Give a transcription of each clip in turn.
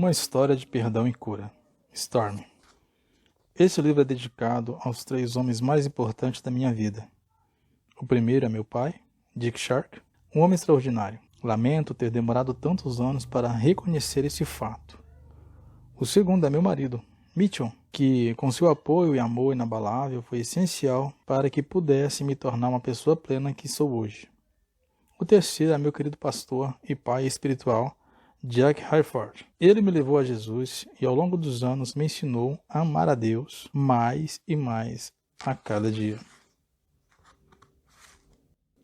Uma história de perdão e cura. Storm. Esse livro é dedicado aos 3 homens mais importantes da minha vida. O primeiro é meu pai, Dick Shark, um homem extraordinário. Lamento ter demorado tantos anos para reconhecer esse fato. O segundo é meu marido, Mitchell, que com seu apoio e amor inabalável foi essencial para que pudesse me tornar uma pessoa plena que sou hoje. O terceiro é meu querido pastor e pai espiritual, Jack Hayford. Ele me levou a Jesus e ao longo dos anos me ensinou a amar a Deus mais e mais a cada dia.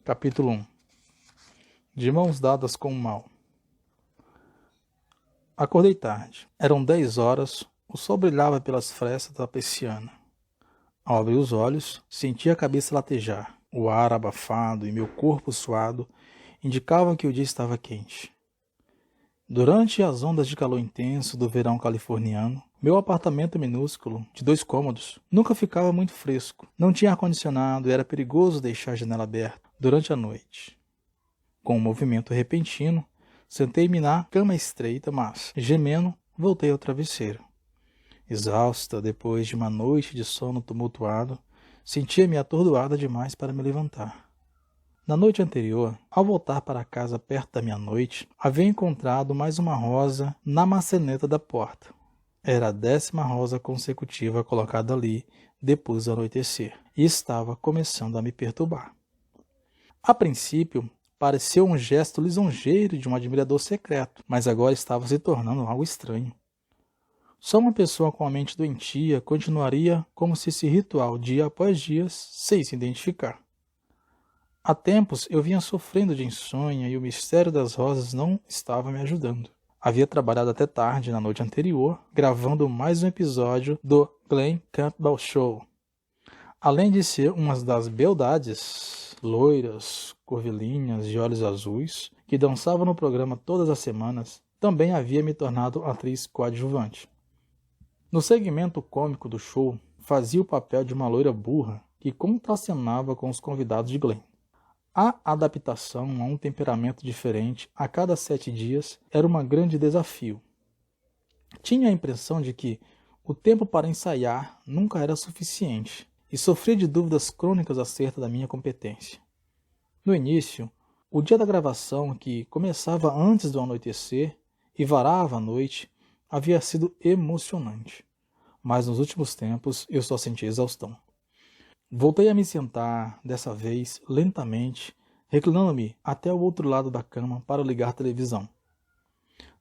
Capítulo 1. De mãos dadas com o mal. Acordei tarde. Eram 10 horas, o sol brilhava pelas frestas da persiana. Ao abrir os olhos, senti a cabeça latejar. O ar abafado e meu corpo suado indicavam que o dia estava quente. Durante as ondas de calor intenso do verão californiano, meu apartamento minúsculo, de 2 cômodos, nunca ficava muito fresco. Não tinha ar-condicionado e era perigoso deixar a janela aberta durante a noite. Com um movimento repentino, sentei-me na cama estreita, mas, gemendo, voltei ao travesseiro. Exausta depois de uma noite de sono tumultuado, sentia-me atordoada demais para me levantar. Na noite anterior, ao voltar para casa perto da meia-noite, havia encontrado mais uma rosa na maçaneta da porta. Era a 10ª rosa consecutiva colocada ali depois do anoitecer, e estava começando a me perturbar. A princípio, pareceu um gesto lisonjeiro de um admirador secreto, mas agora estava se tornando algo estranho. Só uma pessoa com a mente doentia continuaria como se esse ritual, dia após dia, sem se identificar. Há tempos eu vinha sofrendo de insônia e o mistério das rosas não estava me ajudando. Havia trabalhado até tarde na noite anterior, gravando mais um episódio do Glenn Campbell Show. Além de ser uma das beldades, loiras, curvilíneas de olhos azuis, que dançava no programa todas as semanas, também havia me tornado atriz coadjuvante. No segmento cômico do show, fazia o papel de uma loira burra que contracenava com os convidados de Glenn. A adaptação a um temperamento diferente a cada 7 dias era um grande desafio. Tinha a impressão de que o tempo para ensaiar nunca era suficiente e sofria de dúvidas crônicas acerca da minha competência. No início, o dia da gravação, que começava antes do anoitecer e varava à noite, havia sido emocionante, mas nos últimos tempos eu só senti exaustão. Voltei a me sentar, dessa vez, lentamente, reclinando-me até o outro lado da cama para ligar a televisão.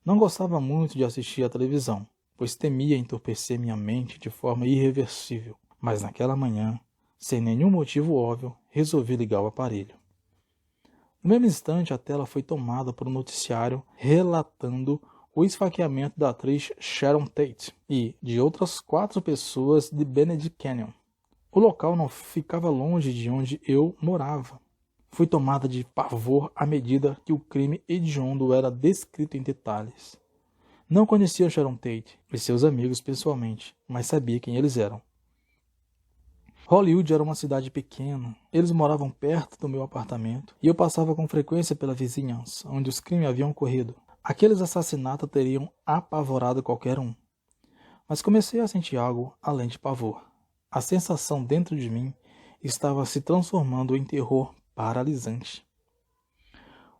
Não gostava muito de assistir à televisão, pois temia entorpecer minha mente de forma irreversível, mas naquela manhã, sem nenhum motivo óbvio, resolvi ligar o aparelho. No mesmo instante, a tela foi tomada por um noticiário relatando o esfaqueamento da atriz Sharon Tate e de outras 4 pessoas de Benedict Canyon. O local não ficava longe de onde eu morava. Fui tomada de pavor à medida que o crime hediondo era descrito em detalhes. Não conhecia Sharon Tate e seus amigos pessoalmente, mas sabia quem eles eram. Hollywood era uma cidade pequena. Eles moravam perto do meu apartamento e eu passava com frequência pela vizinhança, onde os crimes haviam ocorrido. Aqueles assassinatos teriam apavorado qualquer um. Mas comecei a sentir algo além de pavor. A sensação dentro de mim estava se transformando em terror paralisante.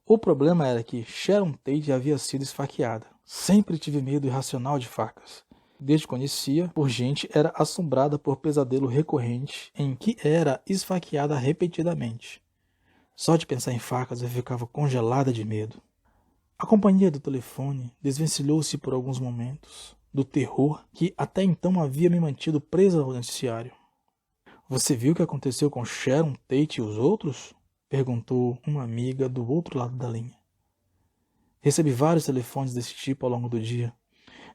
O problema era que Sharon Tate havia sido esfaqueada. Sempre tive medo irracional de facas. Desde que conhecia por gente, era assombrada por pesadelo recorrente em que era esfaqueada repetidamente. Só de pensar em facas eu ficava congelada de medo. A companhia do telefone desvencilhou-se por alguns momentos do terror que até então havia me mantido presa ao noticiário. Você viu o que aconteceu com Sharon Tate e os outros? Perguntou uma amiga do outro lado da linha. Recebi vários telefones desse tipo ao longo do dia.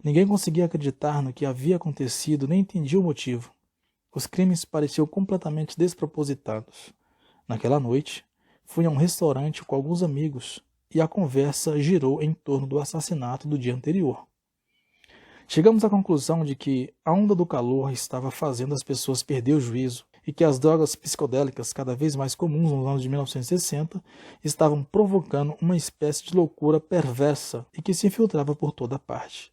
Ninguém conseguia acreditar no que havia acontecido, nem entendia o motivo. Os crimes pareciam completamente despropositados. Naquela noite, fui a um restaurante com alguns amigos e a conversa girou em torno do assassinato do dia anterior. Chegamos à conclusão de que a onda do calor estava fazendo as pessoas perder o juízo e que as drogas psicodélicas, cada vez mais comuns nos anos de 1960, estavam provocando uma espécie de loucura perversa e que se infiltrava por toda parte.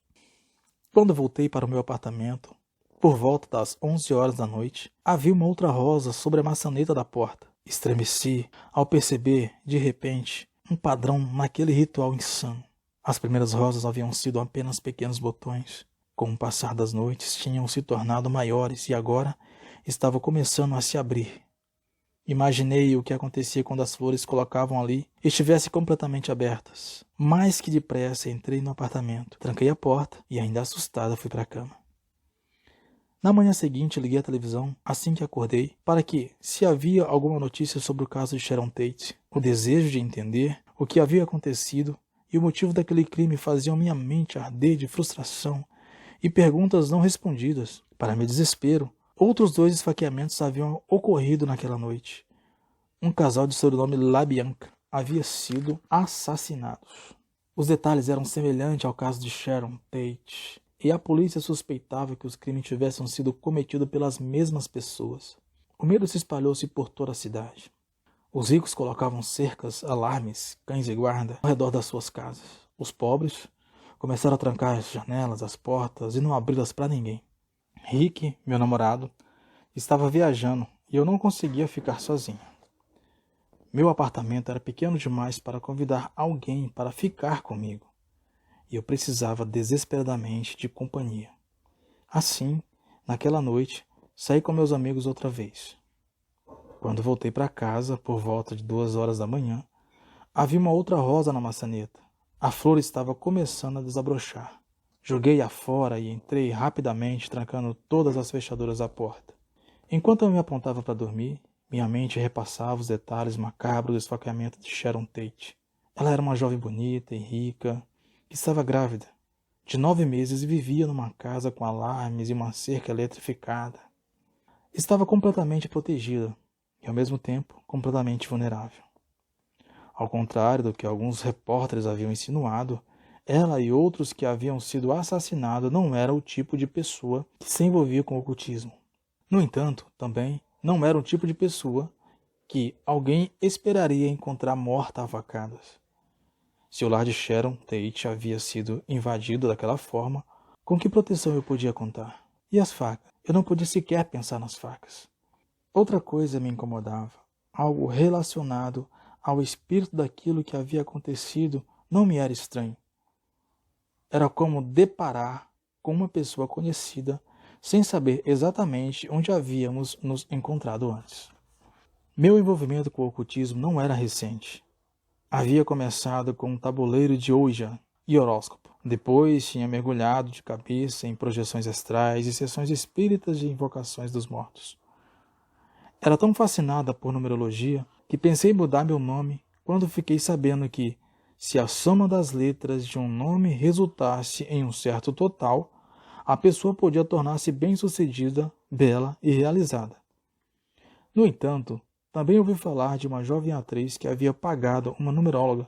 Quando voltei para o meu apartamento, por volta das 11 horas da noite, havia uma outra rosa sobre a maçaneta da porta. Estremeci ao perceber, de repente, um padrão naquele ritual insano. As primeiras rosas haviam sido apenas pequenos botões. Com o passar das noites, tinham se tornado maiores e agora estavam começando a se abrir. Imaginei o que acontecia quando as flores colocavam ali estivessem completamente abertas. Mais que depressa entrei no apartamento, tranquei a porta e, ainda assustada, fui para a cama. Na manhã seguinte, liguei a televisão assim que acordei para que, se havia alguma notícia sobre o caso de Sharon Tate, o desejo de entender o que havia acontecido e o motivo daquele crime faziam minha mente arder de frustração e perguntas não respondidas. Para meu desespero, outros 2 esfaqueamentos haviam ocorrido naquela noite. Um casal de sobrenome LaBianca havia sido assassinados. Os detalhes eram semelhantes ao caso de Sharon Tate, e a polícia suspeitava que os crimes tivessem sido cometidos pelas mesmas pessoas. O medo se espalhou-se por toda a cidade. Os ricos colocavam cercas, alarmes, cães de guarda ao redor das suas casas. Os pobres começaram a trancar as janelas, as portas e não abri-las para ninguém. Rick, meu namorado, estava viajando e eu não conseguia ficar sozinho. Meu apartamento era pequeno demais para convidar alguém para ficar comigo, e eu precisava desesperadamente de companhia. Assim, naquela noite, saí com meus amigos outra vez. Quando voltei para casa, por volta de 2 horas da manhã, havia uma outra rosa na maçaneta. A flor estava começando a desabrochar. Joguei-a fora e entrei rapidamente, trancando todas as fechaduras da porta. Enquanto eu me apontava para dormir, minha mente repassava os detalhes macabros do esfaqueamento de Sharon Tate. Ela era uma jovem bonita e rica, que estava grávida, de 9 meses, e vivia numa casa com alarmes e uma cerca eletrificada. Estava completamente protegida e, ao mesmo tempo, completamente vulnerável. Ao contrário do que alguns repórteres haviam insinuado, ela e outros que haviam sido assassinados não eram o tipo de pessoa que se envolvia com o ocultismo. No entanto, também não era o tipo de pessoa que alguém esperaria encontrar morta a facadas. Se o lar de Sharon Tate havia sido invadido daquela forma, com que proteção eu podia contar? E as facas? Eu não podia sequer pensar nas facas. Outra coisa me incomodava. Algo relacionado ao espírito daquilo que havia acontecido não me era estranho. Era como deparar com uma pessoa conhecida sem saber exatamente onde havíamos nos encontrado antes. Meu envolvimento com o ocultismo não era recente. Havia começado com um tabuleiro de Ouija e horóscopo. Depois tinha mergulhado de cabeça em projeções astrais e sessões espíritas de invocações dos mortos. Era tão fascinada por numerologia que pensei em mudar meu nome quando fiquei sabendo que, se a soma das letras de um nome resultasse em um certo total, a pessoa podia tornar-se bem-sucedida, bela e realizada. No entanto, também ouvi falar de uma jovem atriz que havia pagado uma numeróloga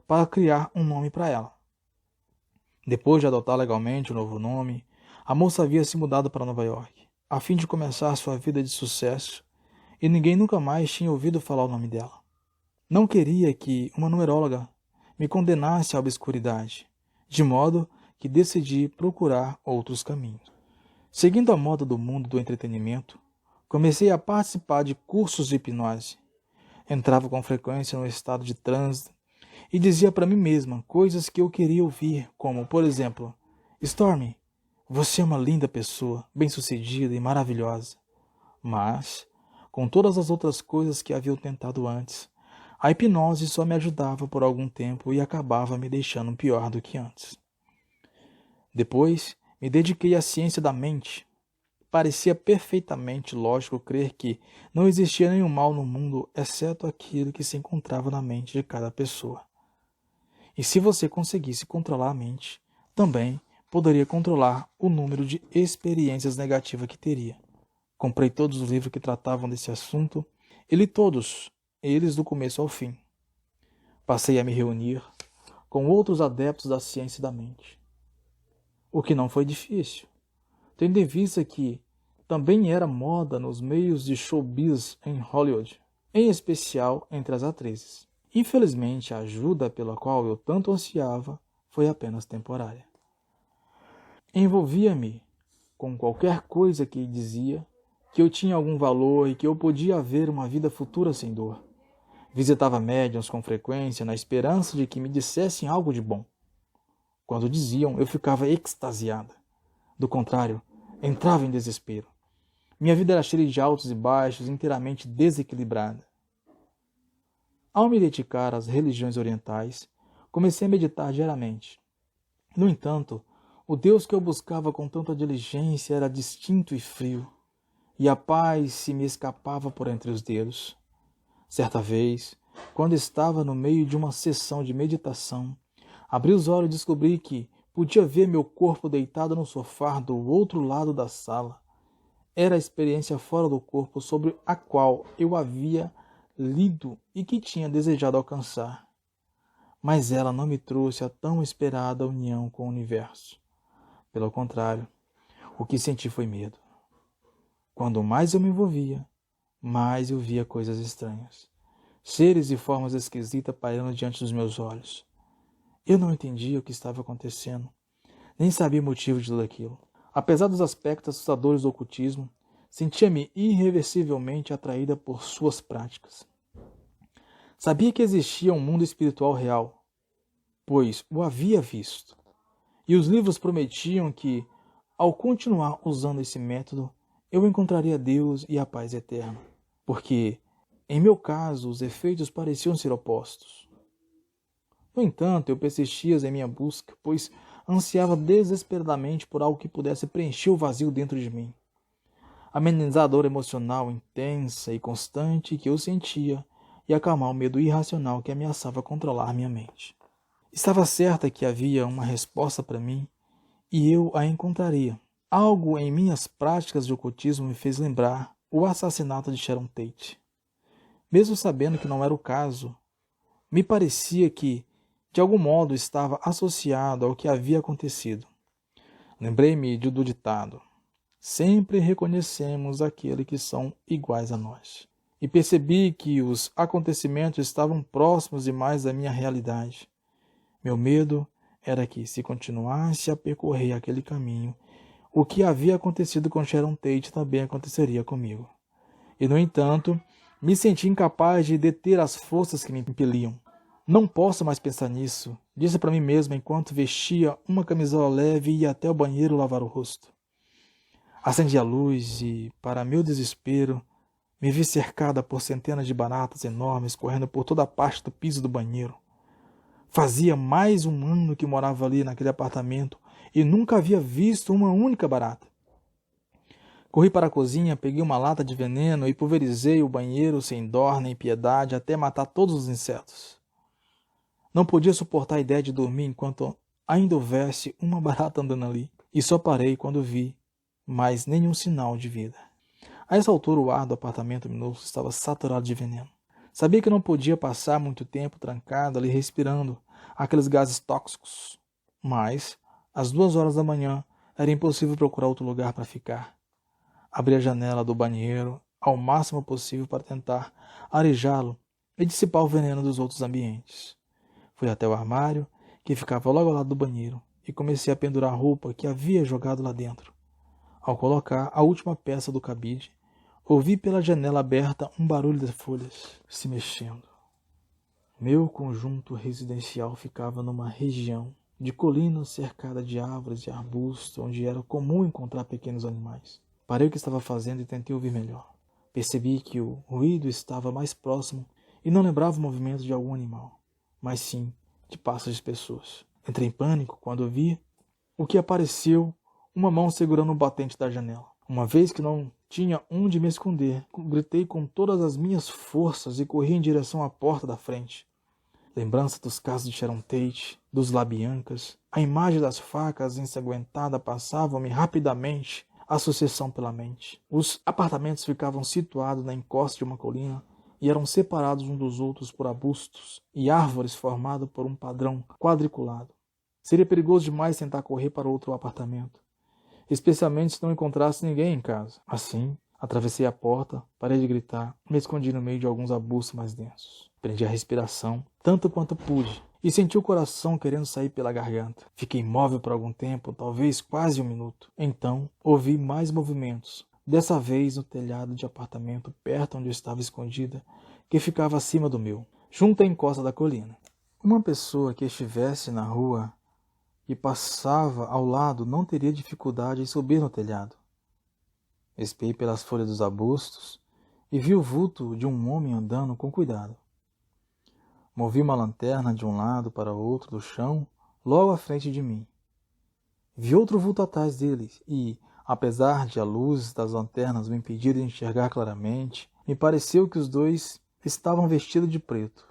para criar um nome para ela. Depois de adotar legalmente o novo nome, a moça havia se mudado para Nova York, a fim de começar sua vida de sucesso, e ninguém nunca mais tinha ouvido falar o nome dela. Não queria que uma numeróloga me condenasse à obscuridade, de modo que decidi procurar outros caminhos. Seguindo a moda do mundo do entretenimento, comecei a participar de cursos de hipnose. Entrava com frequência no estado de transe e dizia para mim mesma coisas que eu queria ouvir, como, por exemplo, Stormy, você é uma linda pessoa, bem-sucedida e maravilhosa. Mas, com todas as outras coisas que havia tentado antes, a hipnose só me ajudava por algum tempo e acabava me deixando pior do que antes. Depois, me dediquei à ciência da mente. Parecia perfeitamente lógico crer que não existia nenhum mal no mundo exceto aquilo que se encontrava na mente de cada pessoa. E se você conseguisse controlar a mente, também poderia controlar o número de experiências negativas que teria. Comprei todos os livros que tratavam desse assunto e li todos, eles do começo ao fim. Passei a me reunir com outros adeptos da ciência da mente. O que não foi difícil, tendo em vista que também era moda nos meios de showbiz em Hollywood, em especial entre as atrizes. Infelizmente, a ajuda pela qual eu tanto ansiava foi apenas temporária. Envolvia-me com qualquer coisa que dizia que eu tinha algum valor e que eu podia haver uma vida futura sem dor. Visitava médiuns com frequência na esperança de que me dissessem algo de bom. Quando diziam, eu ficava extasiada. Do contrário, entrava em desespero. Minha vida era cheia de altos e baixos, inteiramente desequilibrada. Ao me dedicar às religiões orientais, comecei a meditar diariamente. No entanto, o Deus que eu buscava com tanta diligência era distinto e frio, e a paz se me escapava por entre os dedos. Certa vez, quando estava no meio de uma sessão de meditação, abri os olhos e descobri que podia ver meu corpo deitado no sofá do outro lado da sala. Era a experiência fora do corpo sobre a qual eu havia lido e que tinha desejado alcançar. Mas ela não me trouxe a tão esperada união com o universo. Pelo contrário, o que senti foi medo. Quando mais eu me envolvia, mais eu via coisas estranhas. Seres e formas esquisitas pairando diante dos meus olhos. Eu não entendia o que estava acontecendo, nem sabia o motivo de tudo aquilo. Apesar dos aspectos assustadores do ocultismo, sentia-me irreversivelmente atraída por suas práticas. Sabia que existia um mundo espiritual real, pois o havia visto. E os livros prometiam que, ao continuar usando esse método, eu encontraria Deus e a paz eterna. Porque, em meu caso, os efeitos pareciam ser opostos. No entanto, eu persistia em minha busca, pois ansiava desesperadamente por algo que pudesse preencher o vazio dentro de mim. Amenizar a dor emocional intensa e constante que eu sentia e acalmar o medo irracional que ameaçava controlar minha mente. Estava certa que havia uma resposta para mim e eu a encontraria. Algo em minhas práticas de ocultismo me fez lembrar o assassinato de Sharon Tate. Mesmo sabendo que não era o caso, me parecia que, de algum modo, estava associado ao que havia acontecido. Lembrei-me do ditado: sempre reconhecemos aqueles que são iguais a nós. E percebi que os acontecimentos estavam próximos demais da minha realidade. Meu medo era que, se continuasse a percorrer aquele caminho, o que havia acontecido com Sharon Tate também aconteceria comigo. E, no entanto, me senti incapaz de deter as forças que me impeliam. Não posso mais pensar nisso, disse para mim mesmo enquanto vestia uma camisola leve e ia até o banheiro lavar o rosto. Acendi a luz e, para meu desespero, me vi cercada por centenas de baratas enormes correndo por toda a parte do piso do banheiro. Fazia mais um ano que morava ali naquele apartamento e nunca havia visto uma única barata. Corri para a cozinha, peguei uma lata de veneno e pulverizei o banheiro sem dó nem piedade até matar todos os insetos. Não podia suportar a ideia de dormir enquanto ainda houvesse uma barata andando ali, e só parei quando vi mais nenhum sinal de vida. A essa altura o ar do apartamento minúsculo estava saturado de veneno. Sabia que não podia passar muito tempo trancado ali respirando aqueles gases tóxicos, mas, às 2 horas da manhã, era impossível procurar outro lugar para ficar. Abri a janela do banheiro ao máximo possível para tentar arejá-lo e dissipar o veneno dos outros ambientes. Fui até o armário, que ficava logo ao lado do banheiro, e comecei a pendurar a roupa que havia jogado lá dentro. Ao colocar a última peça do cabide, ouvi pela janela aberta um barulho de folhas se mexendo. Meu conjunto residencial ficava numa região de colinas cercada de árvores e arbustos, onde era comum encontrar pequenos animais. Parei o que estava fazendo e tentei ouvir melhor. Percebi que o ruído estava mais próximo e não lembrava o movimento de algum animal, mas sim de passos de pessoas. Entrei em pânico quando vi o que apareceu uma mão segurando o batente da janela. Uma vez que não tinha onde me esconder, gritei com todas as minhas forças e corri em direção à porta da frente. Lembrança dos casos de Sharon Tate, dos Labiancas, a imagem das facas ensanguentadas passavam-me rapidamente a sucessão pela mente. Os apartamentos ficavam situados na encosta de uma colina e eram separados uns dos outros por arbustos e árvores formados por um padrão quadriculado. Seria perigoso demais tentar correr para outro apartamento, especialmente se não encontrasse ninguém em casa. Assim, atravessei a porta, parei de gritar, me escondi no meio de alguns arbustos mais densos. Prendi a respiração, tanto quanto pude, e senti o coração querendo sair pela garganta. Fiquei imóvel por algum tempo, talvez quase 1 minuto. Então, ouvi mais movimentos, dessa vez no telhado de apartamento perto onde eu estava escondida, que ficava acima do meu, junto à encosta da colina. Uma pessoa que estivesse na rua e passava ao lado não teria dificuldade em subir no telhado. Espiei pelas folhas dos arbustos e vi o vulto de um homem andando com cuidado. Movi uma lanterna de um lado para o outro do chão, logo à frente de mim. Vi outro vulto atrás dele e, apesar de a luz das lanternas me impedir de enxergar claramente, me pareceu que os dois estavam vestidos de preto.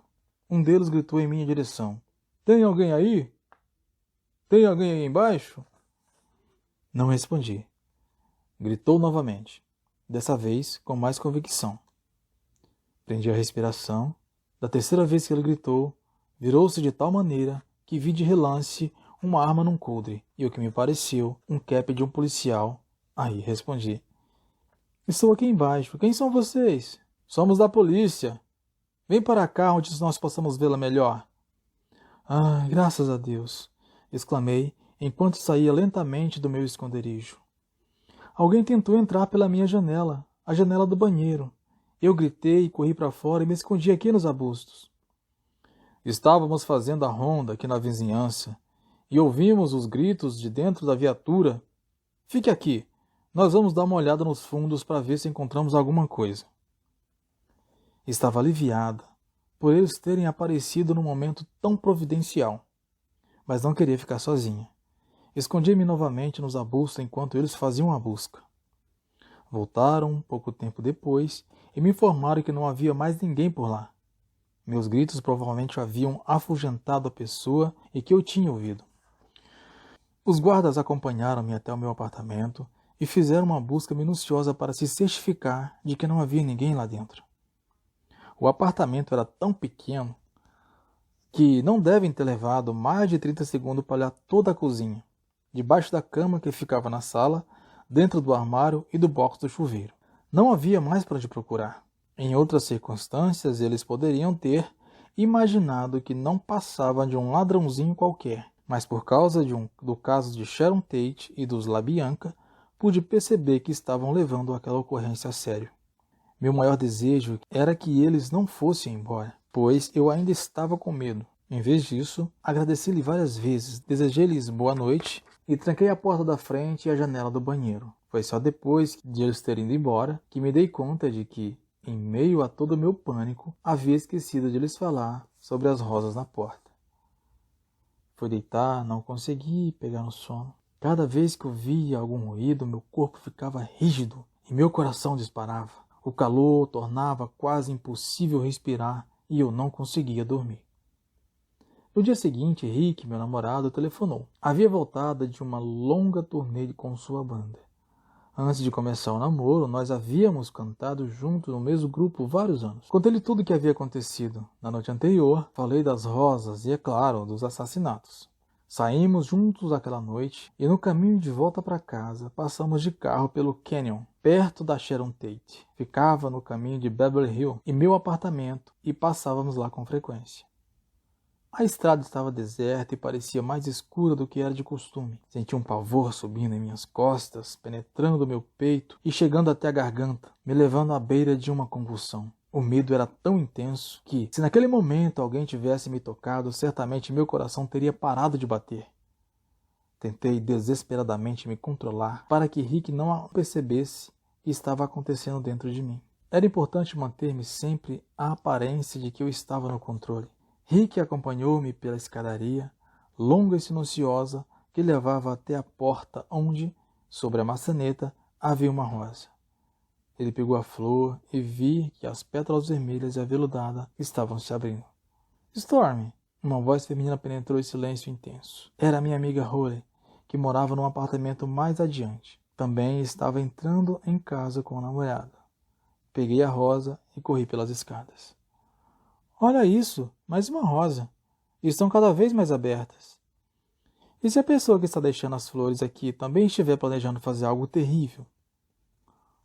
Um deles gritou em minha direção: "Tem alguém aí? Tem alguém aí embaixo?" Não respondi. Gritou novamente, dessa vez com mais convicção. Prendi a respiração. Da terceira vez que ele gritou, virou-se de tal maneira que vi de relance uma arma num coldre e o que me pareceu um cap de um policial. Aí respondi: "Estou aqui embaixo. Quem são vocês?" "Somos da polícia. Vem para cá onde nós possamos vê-la melhor." "Ah, graças a Deus!" exclamei enquanto saía lentamente do meu esconderijo. Alguém tentou entrar pela minha janela, a janela do banheiro. Eu gritei, corri para fora e me escondi aqui nos arbustos. Estávamos fazendo a ronda aqui na vizinhança e ouvimos os gritos de dentro da viatura. "Fique aqui, nós vamos dar uma olhada nos fundos para ver se encontramos alguma coisa." Estava aliviada por eles terem aparecido num momento tão providencial, mas não queria ficar sozinha. Escondi-me novamente nos arbustos enquanto eles faziam a busca. Voltaram pouco tempo depois e me informaram que não havia mais ninguém por lá. Meus gritos provavelmente haviam afugentado a pessoa e que eu tinha ouvido. Os guardas acompanharam-me até o meu apartamento e fizeram uma busca minuciosa para se certificar de que não havia ninguém lá dentro. O apartamento era tão pequeno que não devem ter levado mais de 30 segundos para olhar toda a cozinha, debaixo da cama que ficava na sala, dentro do armário e do box do chuveiro. Não havia mais para onde procurar. Em outras circunstâncias, eles poderiam ter imaginado que não passava de um ladrãozinho qualquer, mas por causa do caso de Sharon Tate e dos LaBianca, pude perceber que estavam levando aquela ocorrência a sério. Meu maior desejo era que eles não fossem embora, pois eu ainda estava com medo. Em vez disso, agradeci-lhe várias vezes, desejei-lhes boa noite e tranquei a porta da frente e a janela do banheiro. Foi só depois de eles terem ido embora que me dei conta de que, em meio a todo o meu pânico, havia esquecido de lhes falar sobre as rosas na porta. Fui deitar, não consegui pegar no sono. Cada vez que ouvia algum ruído, meu corpo ficava rígido e meu coração disparava. O calor tornava quase impossível respirar e eu não conseguia dormir. No dia seguinte, Rick, meu namorado, telefonou. Havia voltado de uma longa turnê com sua banda. Antes de começar o namoro, nós havíamos cantado juntos no mesmo grupo vários anos. Contei-lhe tudo o que havia acontecido. Na noite anterior, falei das rosas e, é claro, dos assassinatos. Saímos juntos aquela noite e no caminho de volta para casa passamos de carro pelo Canyon, perto da Sharon Tate. Ficava no caminho de Beverly Hills e meu apartamento e passávamos lá com frequência. A estrada estava deserta e parecia mais escura do que era de costume. Senti um pavor subindo em minhas costas, penetrando o meu peito e chegando até a garganta, me levando à beira de uma convulsão. O medo era tão intenso que, se naquele momento alguém tivesse me tocado, certamente meu coração teria parado de bater. Tentei desesperadamente me controlar para que Rick não percebesse o que estava acontecendo dentro de mim. Era importante manter-me sempre a aparência de que eu estava no controle. Rick acompanhou-me pela escadaria, longa e silenciosa, que levava até a porta onde, sobre a maçaneta, havia uma rosa. Ele pegou a flor e vi que as pétalas vermelhas e aveludadas estavam se abrindo. "Stormy!" Uma voz feminina penetrou em silêncio intenso. Era minha amiga Holly, que morava num apartamento mais adiante. Também estava entrando em casa com a namorada. Peguei a rosa e corri pelas escadas. "Olha isso! Mais uma rosa! Estão cada vez mais abertas. E se a pessoa que está deixando as flores aqui também estiver planejando fazer algo terrível?"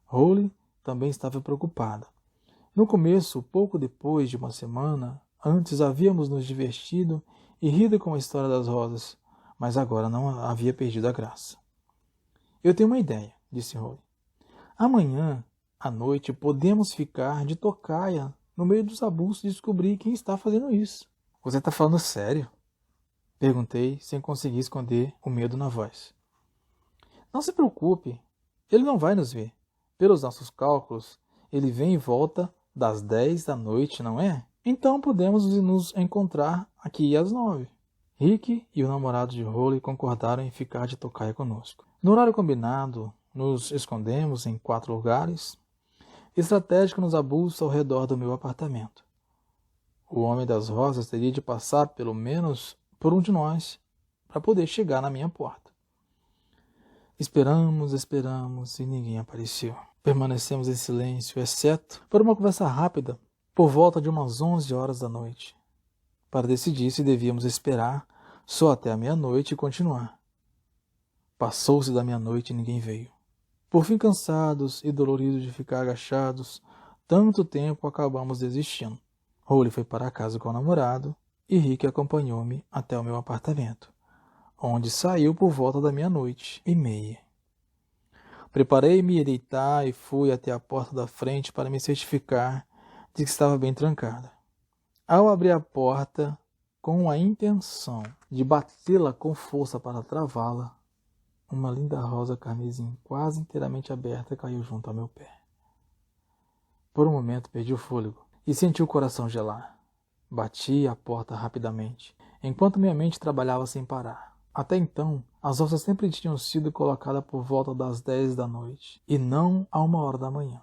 Holly também estava preocupada. No começo, pouco depois de uma semana, antes havíamos nos divertido e rido com a história das rosas, mas agora não havia perdido a graça. Eu tenho uma ideia, disse Holly. Amanhã, à noite, podemos ficar de tocaia no meio dos arbustos e descobrir quem está fazendo isso. Você está falando sério? Perguntei, sem conseguir esconder o medo na voz. Não se preocupe, ele não vai nos ver. Pelos nossos cálculos, ele vem e volta das 10 da noite, não é? Então podemos nos encontrar aqui às 9. Rick e o namorado de Holly concordaram em ficar de tocaia conosco. No horário combinado, nos escondemos em 4 lugares, estratégico nos arbustos ao redor do meu apartamento. O homem das rosas teria de passar pelo menos por um de nós para poder chegar na minha porta. Esperamos e ninguém apareceu. Permanecemos em silêncio, exceto por uma conversa rápida, por volta de umas 11 horas da noite, para decidir se devíamos esperar só até a meia-noite e continuar. Passou-se da meia-noite e ninguém veio. Por fim, cansados e doloridos de ficar agachados tanto tempo, acabamos desistindo. Holly foi para casa com o namorado e Rick acompanhou-me até o meu apartamento, onde saiu por volta da 00:30. Preparei-me a deitar e fui até a porta da frente para me certificar de que estava bem trancada. Ao abrir a porta, com a intenção de batê-la com força para travá-la, uma linda rosa carmesim quase inteiramente aberta caiu junto ao meu pé. Por um momento perdi o fôlego e senti o coração gelar. Bati a porta rapidamente, enquanto minha mente trabalhava sem parar. Até então, as rosas sempre tinham sido colocadas por volta das 10 da noite, e não a 1 hora da manhã.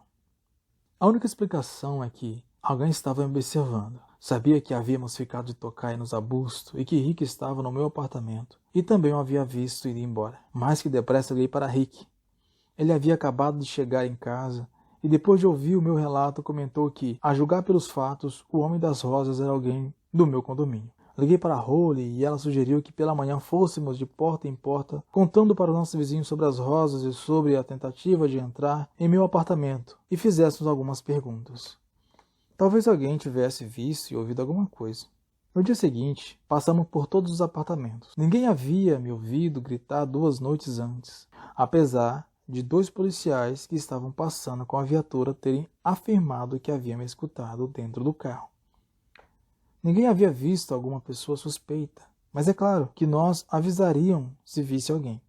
A única explicação é que alguém estava me observando. Sabia que havíamos ficado de tocaia nos arbustos e que Rick estava no meu apartamento, e também o havia visto ir embora. Mais que depressa liguei para Rick. Ele havia acabado de chegar em casa, e depois de ouvir o meu relato comentou que, a julgar pelos fatos, o homem das rosas era alguém do meu condomínio. Liguei para Holly e ela sugeriu que pela manhã fôssemos de porta em porta, contando para os nossos vizinhos sobre as rosas e sobre a tentativa de entrar em meu apartamento, e fizéssemos algumas perguntas. Talvez alguém tivesse visto e ouvido alguma coisa. No dia seguinte, passamos por todos os apartamentos. Ninguém havia me ouvido gritar 2 noites antes, apesar de 2 policiais que estavam passando com a viatura terem afirmado que haviam me escutado dentro do carro. Ninguém havia visto alguma pessoa suspeita, mas é claro que nós avisariam se visse alguém.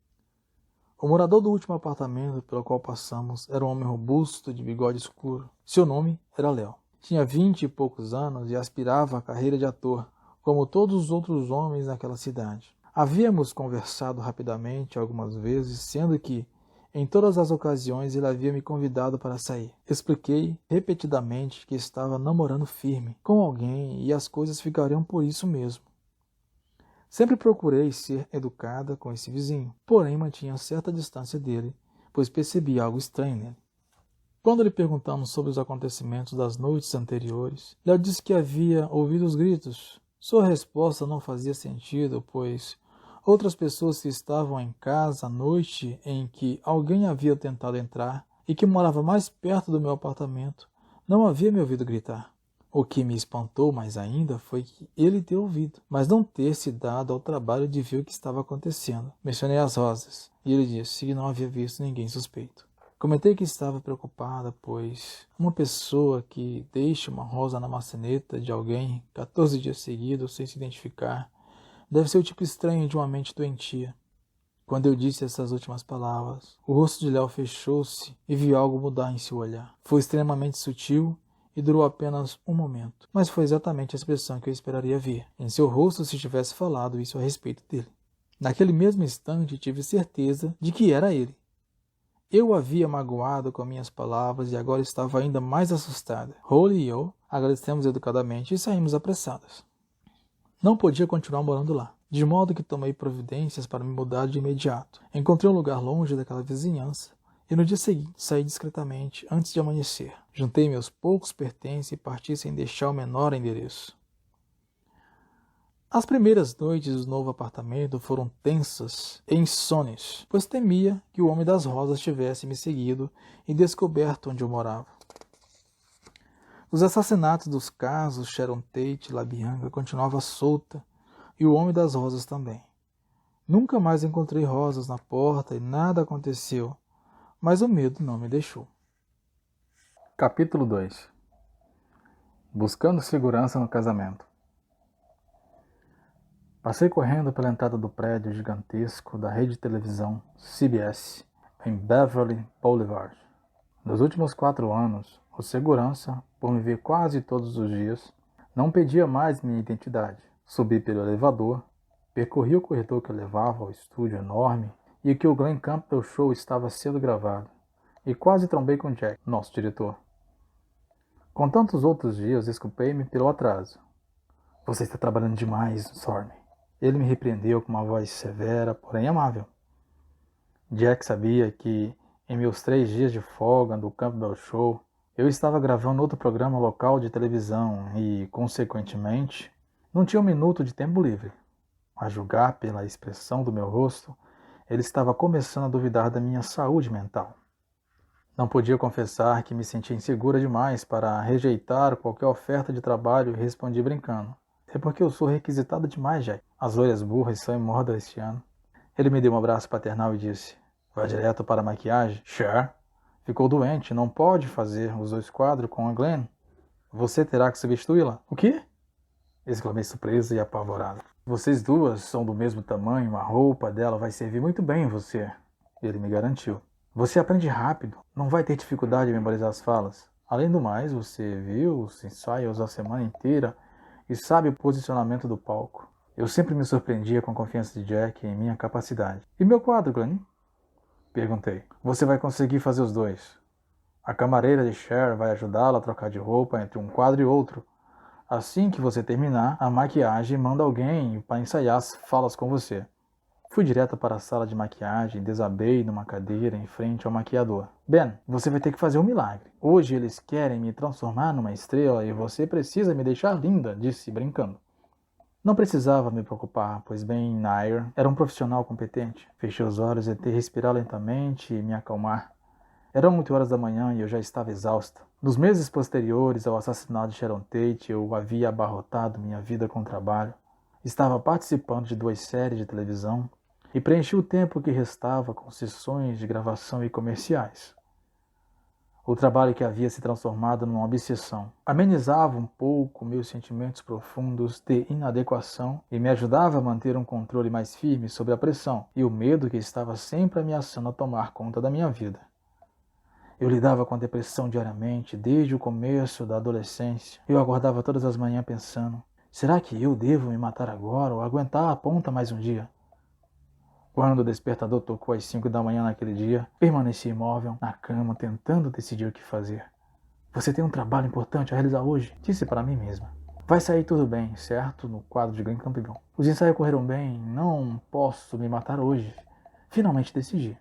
O morador do último apartamento pelo qual passamos era um homem robusto de bigode escuro. Seu nome era Léo. Tinha 20 e poucos anos e aspirava à carreira de ator, como todos os outros homens naquela cidade. Havíamos conversado rapidamente algumas vezes, sendo que, em todas as ocasiões, ele havia me convidado para sair. Expliquei repetidamente que estava namorando firme com alguém e as coisas ficariam por isso mesmo. Sempre procurei ser educada com esse vizinho, porém mantinha certa distância dele, pois percebi algo estranho nele. Quando lhe perguntamos sobre os acontecimentos das noites anteriores, Léo disse que havia ouvido os gritos. Sua resposta não fazia sentido, pois outras pessoas que estavam em casa à noite em que alguém havia tentado entrar e que morava mais perto do meu apartamento não havia me ouvido gritar. O que me espantou mais ainda foi que ele ter ouvido, mas não ter se dado ao trabalho de ver o que estava acontecendo. Mencionei as rosas e ele disse que não havia visto ninguém suspeito. Comentei que estava preocupada, pois uma pessoa que deixa uma rosa na maçaneta de alguém 14 dias seguidos sem se identificar deve ser o tipo estranho de uma mente doentia. Quando eu disse essas últimas palavras, o rosto de Léo fechou-se e vi algo mudar em seu olhar. Foi extremamente sutil e durou apenas um momento, mas foi exatamente a expressão que eu esperaria ver em seu rosto se tivesse falado isso a respeito dele. Naquele mesmo instante tive certeza de que era ele. Eu o havia magoado com minhas palavras e agora estava ainda mais assustada. Holly e eu agradecemos educadamente e saímos apressadas. Não podia continuar morando lá, de modo que tomei providências para me mudar de imediato. Encontrei um lugar longe daquela vizinhança e no dia seguinte saí discretamente antes de amanhecer. Juntei meus poucos pertences e parti sem deixar o menor endereço. As primeiras noites do novo apartamento foram tensas e insones, pois temia que o homem das rosas tivesse me seguido e descoberto onde eu morava. Os assassinatos dos casos Sharon Tate e LaBianca continuavam solta, E o homem das rosas também. Nunca mais encontrei rosas na porta e nada aconteceu, mas o medo não me deixou. Capítulo 2. Buscando segurança no casamento. Passei correndo pela entrada do prédio gigantesco da rede de televisão CBS, em Beverly Boulevard. Nos últimos 4 anos, o segurança, por me ver quase todos os dias, não pedia mais minha identidade. Subi pelo elevador, percorri o corredor que levava ao estúdio enorme e que o Glen Campbell Show estava sendo gravado, e quase trombei com Jack, nosso diretor. Com tantos outros dias, desculpei-me pelo atraso. Você está trabalhando demais, Sorney. Ele me repreendeu com uma voz severa, porém amável. Jack sabia que, em meus 3 dias de folga do Campbell Show, eu estava gravando outro programa local de televisão e, consequentemente, não tinha um minuto de tempo livre. A julgar pela expressão do meu rosto, ele estava começando a duvidar da minha saúde mental. Não podia confessar que me sentia insegura demais para rejeitar qualquer oferta de trabalho e respondi brincando. É porque eu sou requisitada demais, Jack. As orelhas burras são em moda este ano. Ele me deu um abraço paternal e disse: vai direto para a maquiagem? Cher ficou doente, não pode fazer os 2 quadros com a Glenn. Você terá que substituí-la. O quê? Exclamei surpresa e apavorado. Vocês duas são do mesmo tamanho, a roupa dela vai servir muito bem em você. Ele me garantiu. Você aprende rápido, não vai ter dificuldade em memorizar as falas. Além do mais, você viu os ensaios a semana inteira e sabe o posicionamento do palco. Eu sempre me surpreendia com a confiança de Jack em minha capacidade. E meu quadro, Glenn? Perguntei. Você vai conseguir fazer os 2. A camareira de Cher vai ajudá-la a trocar de roupa entre um quadro e outro. Assim que você terminar a maquiagem, manda alguém para ensaiar as falas com você. Fui direto para a sala de maquiagem e desabei numa cadeira em frente ao maquiador. Ben, você vai ter que fazer um milagre. Hoje eles querem me transformar numa estrela e você precisa me deixar linda, disse brincando. Não precisava me preocupar, pois Ben Nair era um profissional competente. Fechei os olhos e tentei respirar lentamente e me acalmar. Eram 8 horas da manhã e eu já estava exausta. Nos meses posteriores ao assassinato de Sharon Tate, eu havia abarrotado minha vida com trabalho. Estava participando de 2 séries de televisão e preenchi o tempo que restava com sessões de gravação e comerciais. O trabalho que havia se transformado numa obsessão amenizava um pouco meus sentimentos profundos de inadequação e me ajudava a manter um controle mais firme sobre a pressão e o medo que estava sempre ameaçando tomar conta da minha vida. Eu lidava com a depressão diariamente, desde o começo da adolescência. Eu acordava todas as manhãs pensando, será que eu devo me matar agora ou aguentar a ponta mais um dia? Quando o despertador tocou às 5 da manhã naquele dia, permaneci imóvel, na cama, tentando decidir o que fazer. Você tem um trabalho importante a realizar hoje, disse para mim mesma. Vai sair tudo bem, certo? No quadro de Glen Campbell. Os ensaios correram bem, não posso me matar hoje. Finalmente decidi.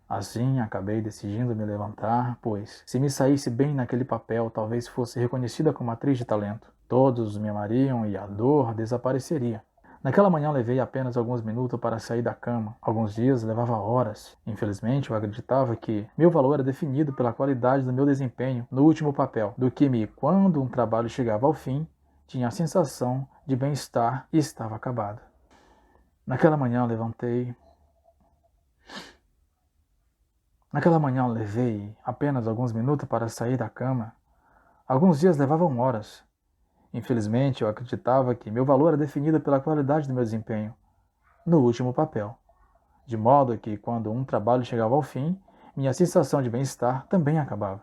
Assim, acabei decidindo me levantar, pois, se me saísse bem naquele papel, talvez fosse reconhecida como atriz de talento. Todos me amariam e a dor desapareceria. Naquela manhã levei apenas alguns minutos para sair da cama. Alguns dias levava horas. Infelizmente, eu acreditava que meu valor era definido pela qualidade do meu desempenho no último papel, do que quando um trabalho chegava ao fim, tinha a sensação de bem-estar e estava acabado. Naquela manhã levei apenas alguns minutos para sair da cama. Alguns dias levavam horas. Infelizmente, eu acreditava que meu valor era definido pela qualidade do meu desempenho no último papel. De modo que, quando um trabalho chegava ao fim, minha sensação de bem-estar também acabava.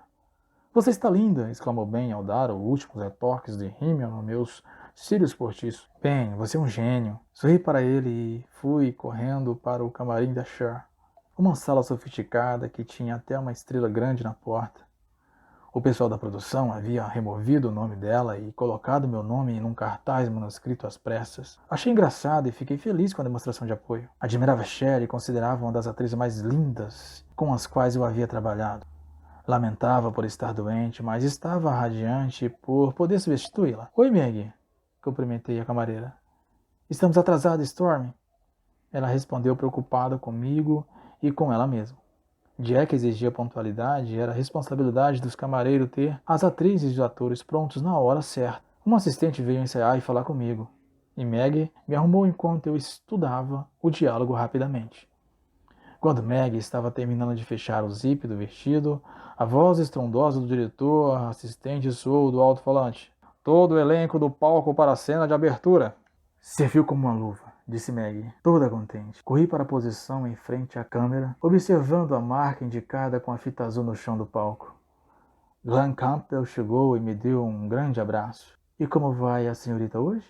Você está linda! Exclamou Ben ao dar os últimos retoques de rímel nos meus cílios postiços. Ben, você é um gênio! Sorri para ele e fui correndo para o camarim da Cher. Uma sala sofisticada que tinha até uma estrela grande na porta. O pessoal da produção havia removido o nome dela e colocado meu nome em um cartaz manuscrito às pressas. Achei engraçado e fiquei feliz com a demonstração de apoio. Admirava Cher e considerava uma das atrizes mais lindas com as quais eu havia trabalhado. Lamentava por estar doente, mas estava radiante por poder substituí-la. Oi, Meg, cumprimentei a camareira. Estamos atrasados, Storm. Ela respondeu preocupada comigo e com ela mesma. Jack exigia pontualidade e era responsabilidade dos camareiros ter as atrizes e os atores prontos na hora certa. Uma assistente veio ensaiar e falar comigo. e Maggie me arrumou enquanto eu estudava o diálogo rapidamente. Quando Maggie estava terminando de fechar o zíper do vestido, a voz estrondosa do diretor assistente soou do alto-falante. Todo o elenco do palco para a cena de abertura. Serviu como uma luva, disse Maggie, toda contente. Corri para a posição em frente à câmera, observando a marca indicada com a fita azul no chão do palco. Glenn Campbell chegou e me deu um grande abraço. E como vai a senhorita hoje?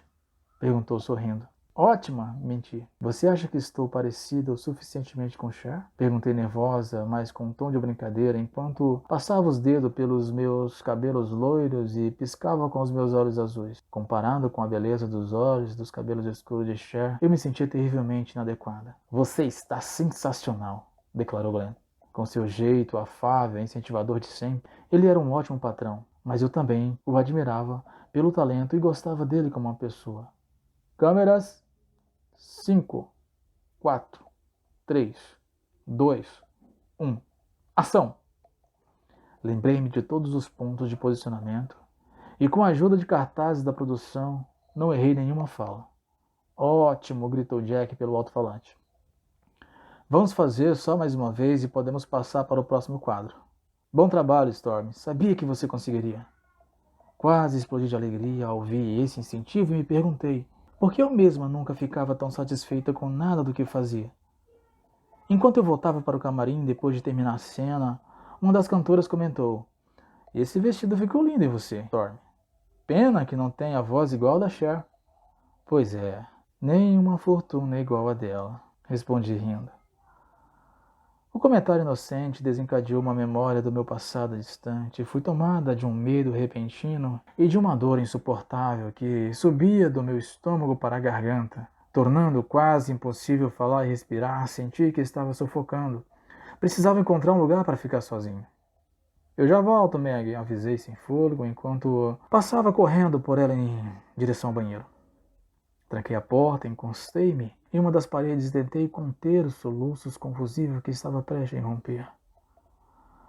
Perguntou sorrindo. Ótima, menti. Você acha que estou parecida o suficientemente com Cher? Perguntei nervosa, mas com um tom de brincadeira, enquanto passava os dedos pelos meus cabelos loiros e piscava com os meus olhos azuis. Comparando com a beleza dos olhos e dos cabelos escuros de Cher, eu me sentia terrivelmente inadequada. Você está sensacional, declarou Glenn. Com seu jeito afável e incentivador de sempre, ele era um ótimo patrão, mas eu também o admirava pelo talento e gostava dele como uma pessoa. Câmeras, 5, 4, 3, 2, 1. Ação! Lembrei-me de todos os pontos de posicionamento e, com a ajuda de cartazes da produção, não errei nenhuma fala. Ótimo! Gritou Jack pelo alto-falante. Vamos fazer só mais uma vez e podemos passar para o próximo quadro. Bom trabalho, Storm. Sabia que você conseguiria. Quase explodi de alegria ao ouvir esse incentivo e me perguntei por que eu mesma nunca ficava tão satisfeita com nada do que fazia. Enquanto eu voltava para o camarim depois de terminar a cena, uma das cantoras comentou: Esse vestido ficou lindo em você, Storm. Pena que não tem a voz igual a da Cher. Pois é, nem uma fortuna igual a dela, respondi rindo. O comentário inocente desencadeou uma memória do meu passado distante. Fui tomada de um medo repentino e de uma dor insuportável que subia do meu estômago para a garganta, tornando quase impossível falar e respirar. Senti que estava sufocando. Precisava encontrar um lugar para ficar sozinho. Eu já volto, Meg, avisei sem fôlego enquanto passava correndo por ela em direção ao banheiro. Tranquei a porta, encostei-me em uma das paredes e tentei conter os soluços convulsivos que estava prestes a romper.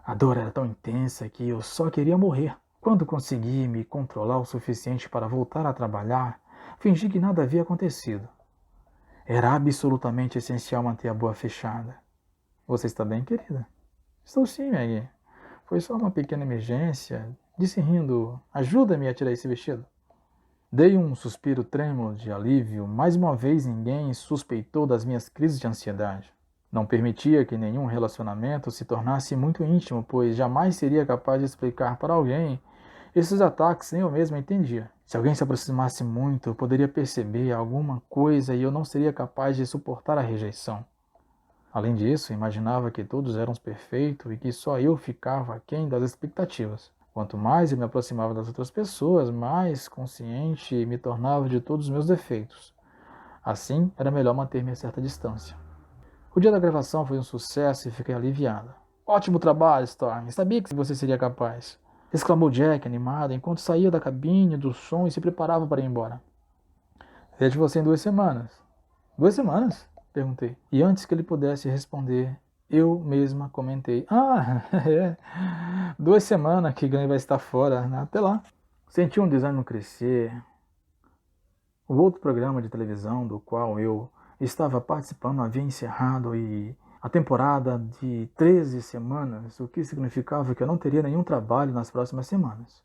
A dor era tão intensa que eu só queria morrer. Quando consegui me controlar o suficiente para voltar a trabalhar, fingi que nada havia acontecido. Era absolutamente essencial manter a boca fechada. Você está bem, querida? Estou sim, Maggie. Foi só uma pequena emergência. Disse rindo, ajuda-me a tirar esse vestido. Dei um suspiro trêmulo de alívio. Mais uma vez ninguém suspeitou das minhas crises de ansiedade. Não permitia que nenhum relacionamento se tornasse muito íntimo, pois jamais seria capaz de explicar para alguém esses ataques, nem eu mesmo entendia. Se alguém se aproximasse muito, eu poderia perceber alguma coisa e eu não seria capaz de suportar a rejeição. Além disso, imaginava que todos eram perfeitos e que só eu ficava aquém das expectativas. Quanto mais eu me aproximava das outras pessoas, mais consciente me tornava de todos os meus defeitos. Assim, era melhor manter-me a certa distância. O dia da gravação foi um sucesso e fiquei aliviada. Ótimo trabalho, Storm. Sabia que você seria capaz. Exclamou Jack, animado, enquanto saía da cabine do som e se preparava para ir embora. Vejo você em 2 semanas. 2 semanas? Perguntei. E antes que ele pudesse responder, eu mesma comentei. É. 2 semanas que Glenn vai estar fora. Até lá. Senti um desânimo crescer. O outro programa de televisão do qual eu estava participando havia encerrado e a temporada de 13 semanas, o que significava que eu não teria nenhum trabalho nas próximas semanas.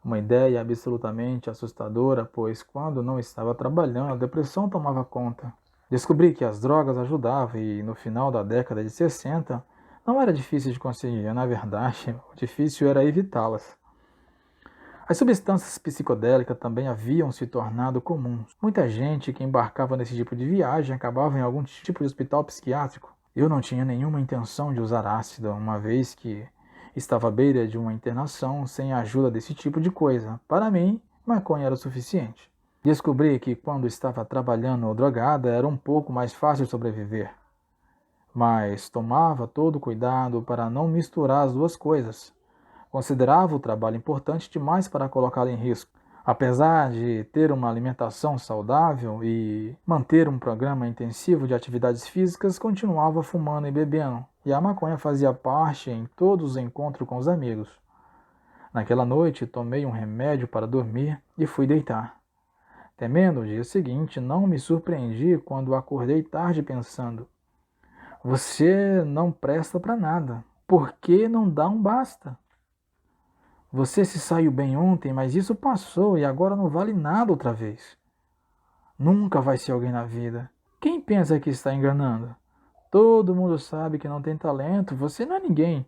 Uma ideia absolutamente assustadora, pois quando não estava trabalhando, a depressão tomava conta. Descobri que as drogas ajudavam e no final da década de 60 não era difícil de conseguir, na verdade, o difícil era evitá-las. As substâncias psicodélicas também haviam se tornado comuns. Muita gente que embarcava nesse tipo de viagem acabava em algum tipo de hospital psiquiátrico. Eu não tinha nenhuma intenção de usar ácido, uma vez que estava à beira de uma internação sem a ajuda desse tipo de coisa. Para mim, maconha era o suficiente. Descobri que quando estava trabalhando ou drogada era um pouco mais fácil sobreviver. Mas tomava todo cuidado para não misturar as duas coisas. Considerava o trabalho importante demais para colocá-lo em risco. Apesar de ter uma alimentação saudável e manter um programa intensivo de atividades físicas, continuava fumando e bebendo, e a maconha fazia parte em todos os encontros com os amigos. Naquela noite, tomei um remédio para dormir e fui deitar. Temendo o dia seguinte, não me surpreendi quando acordei tarde pensando: você não presta para nada. Por que não dá um basta? Você se saiu bem ontem, mas isso passou e agora não vale nada outra vez. Nunca vai ser alguém na vida. Quem pensa que está enganando? Todo mundo sabe que não tem talento, você não é ninguém.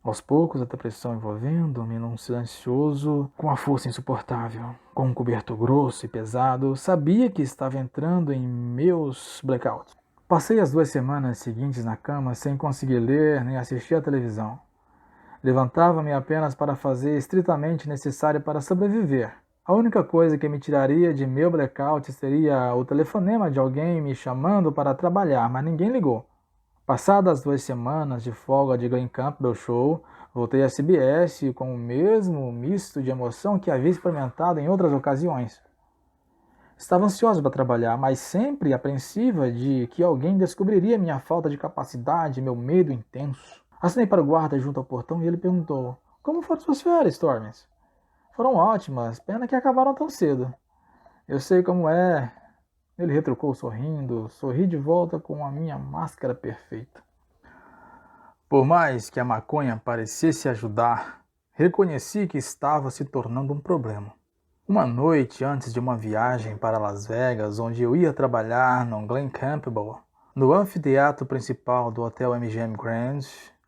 Aos poucos, a depressão envolvendo-me num silencioso, com a força insuportável, com um cobertor grosso e pesado, sabia que estava entrando em meus blackouts. Passei as 2 semanas seguintes na cama sem conseguir ler nem assistir à televisão. Levantava-me apenas para fazer estritamente necessário para sobreviver. A única coisa que me tiraria de meu blackout seria o telefonema de alguém me chamando para trabalhar, mas ninguém ligou. Passadas 2 semanas de folga de Glen Campbell Show, voltei à CBS com o mesmo misto de emoção que havia experimentado em outras ocasiões. Estava ansiosa para trabalhar, mas sempre apreensiva de que alguém descobriria minha falta de capacidade, meu medo intenso. Assinei para o guarda junto ao portão e ele perguntou: como foram suas férias, Storms? Foram ótimas, pena que acabaram tão cedo. Eu sei como é. Ele retrucou sorrindo, sorri de volta com a minha máscara perfeita. Por mais que a maconha parecesse ajudar, reconheci que estava se tornando um problema. Uma noite antes de uma viagem para Las Vegas, onde eu ia trabalhar no Glen Campbell, no anfiteatro principal do Hotel MGM Grand,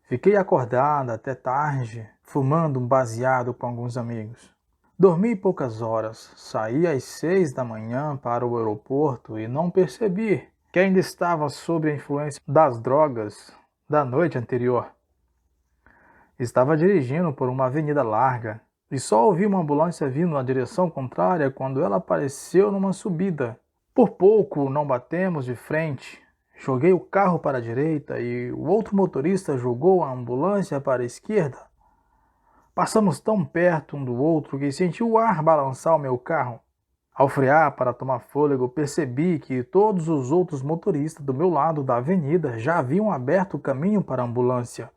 fiquei acordada até tarde, fumando um baseado com alguns amigos. Dormi poucas horas, saí às 6 da manhã para o aeroporto e não percebi que ainda estava sob a influência das drogas da noite anterior. Estava dirigindo por uma avenida larga e só ouvi uma ambulância vindo na direção contrária quando ela apareceu numa subida. Por pouco não batemos de frente. Joguei o carro para a direita e o outro motorista jogou a ambulância para a esquerda. Passamos tão perto um do outro que senti o ar balançar o meu carro. Ao frear para tomar fôlego, percebi que todos os outros motoristas do meu lado da avenida já haviam aberto o caminho para a ambulância.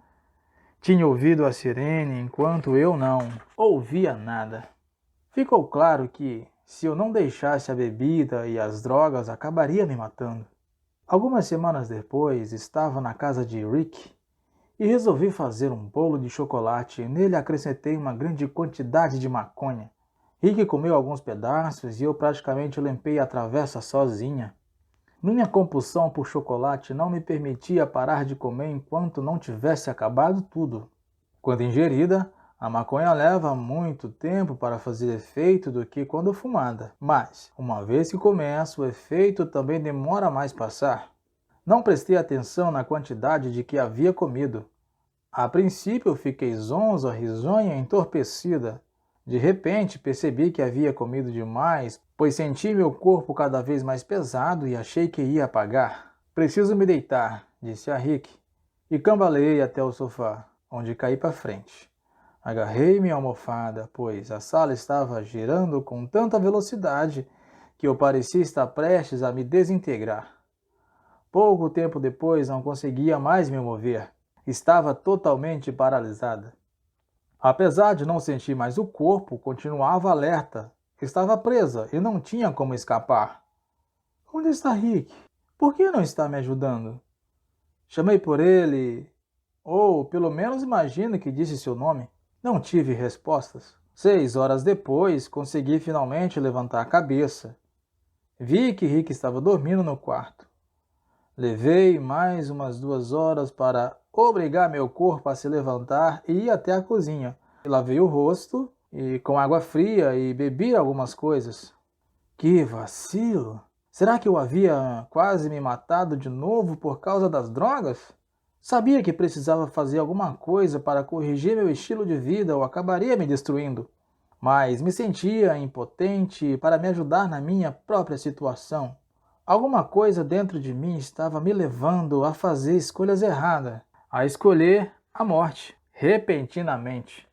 Tinha ouvido a sirene enquanto eu não ouvia nada. Ficou claro que, se eu não deixasse a bebida e as drogas, acabaria me matando. Algumas semanas depois, estava na casa de Rick e resolvi fazer um bolo de chocolate e nele acrescentei uma grande quantidade de maconha. Rick comeu alguns pedaços e eu praticamente limpei a travessa sozinha. Minha compulsão por chocolate não me permitia parar de comer enquanto não tivesse acabado tudo. Quando ingerida, a maconha leva muito tempo para fazer efeito do que quando fumada, mas, uma vez que começa, o efeito também demora mais passar. Não prestei atenção na quantidade de que havia comido. A princípio fiquei zonza, risonha e entorpecida. De repente percebi que havia comido demais, pois senti meu corpo cada vez mais pesado e achei que ia apagar. Preciso me deitar, disse a Rick, e cambaleei até o sofá, onde caí para frente. Agarrei minha almofada, pois a sala estava girando com tanta velocidade que eu parecia estar prestes a me desintegrar. Pouco tempo depois não conseguia mais me mover. Estava totalmente paralisada. Apesar de não sentir mais o corpo, continuava alerta. Estava presa e não tinha como escapar. Onde está Rick? Por que não está me ajudando? Chamei por ele, ou pelo menos imagino que disse seu nome. Não tive respostas. 6 horas depois, consegui finalmente levantar a cabeça. Vi que Rick estava dormindo no quarto. Levei mais umas 2 horas para obrigar meu corpo a se levantar e ir até a cozinha. Lavei o rosto com água fria e bebi algumas coisas. Que vacilo! Será que eu havia quase me matado de novo por causa das drogas? Sabia que precisava fazer alguma coisa para corrigir meu estilo de vida ou acabaria me destruindo. Mas me sentia impotente para me ajudar na minha própria situação. Alguma coisa dentro de mim estava me levando a fazer escolhas erradas, a escolher a morte, repentinamente.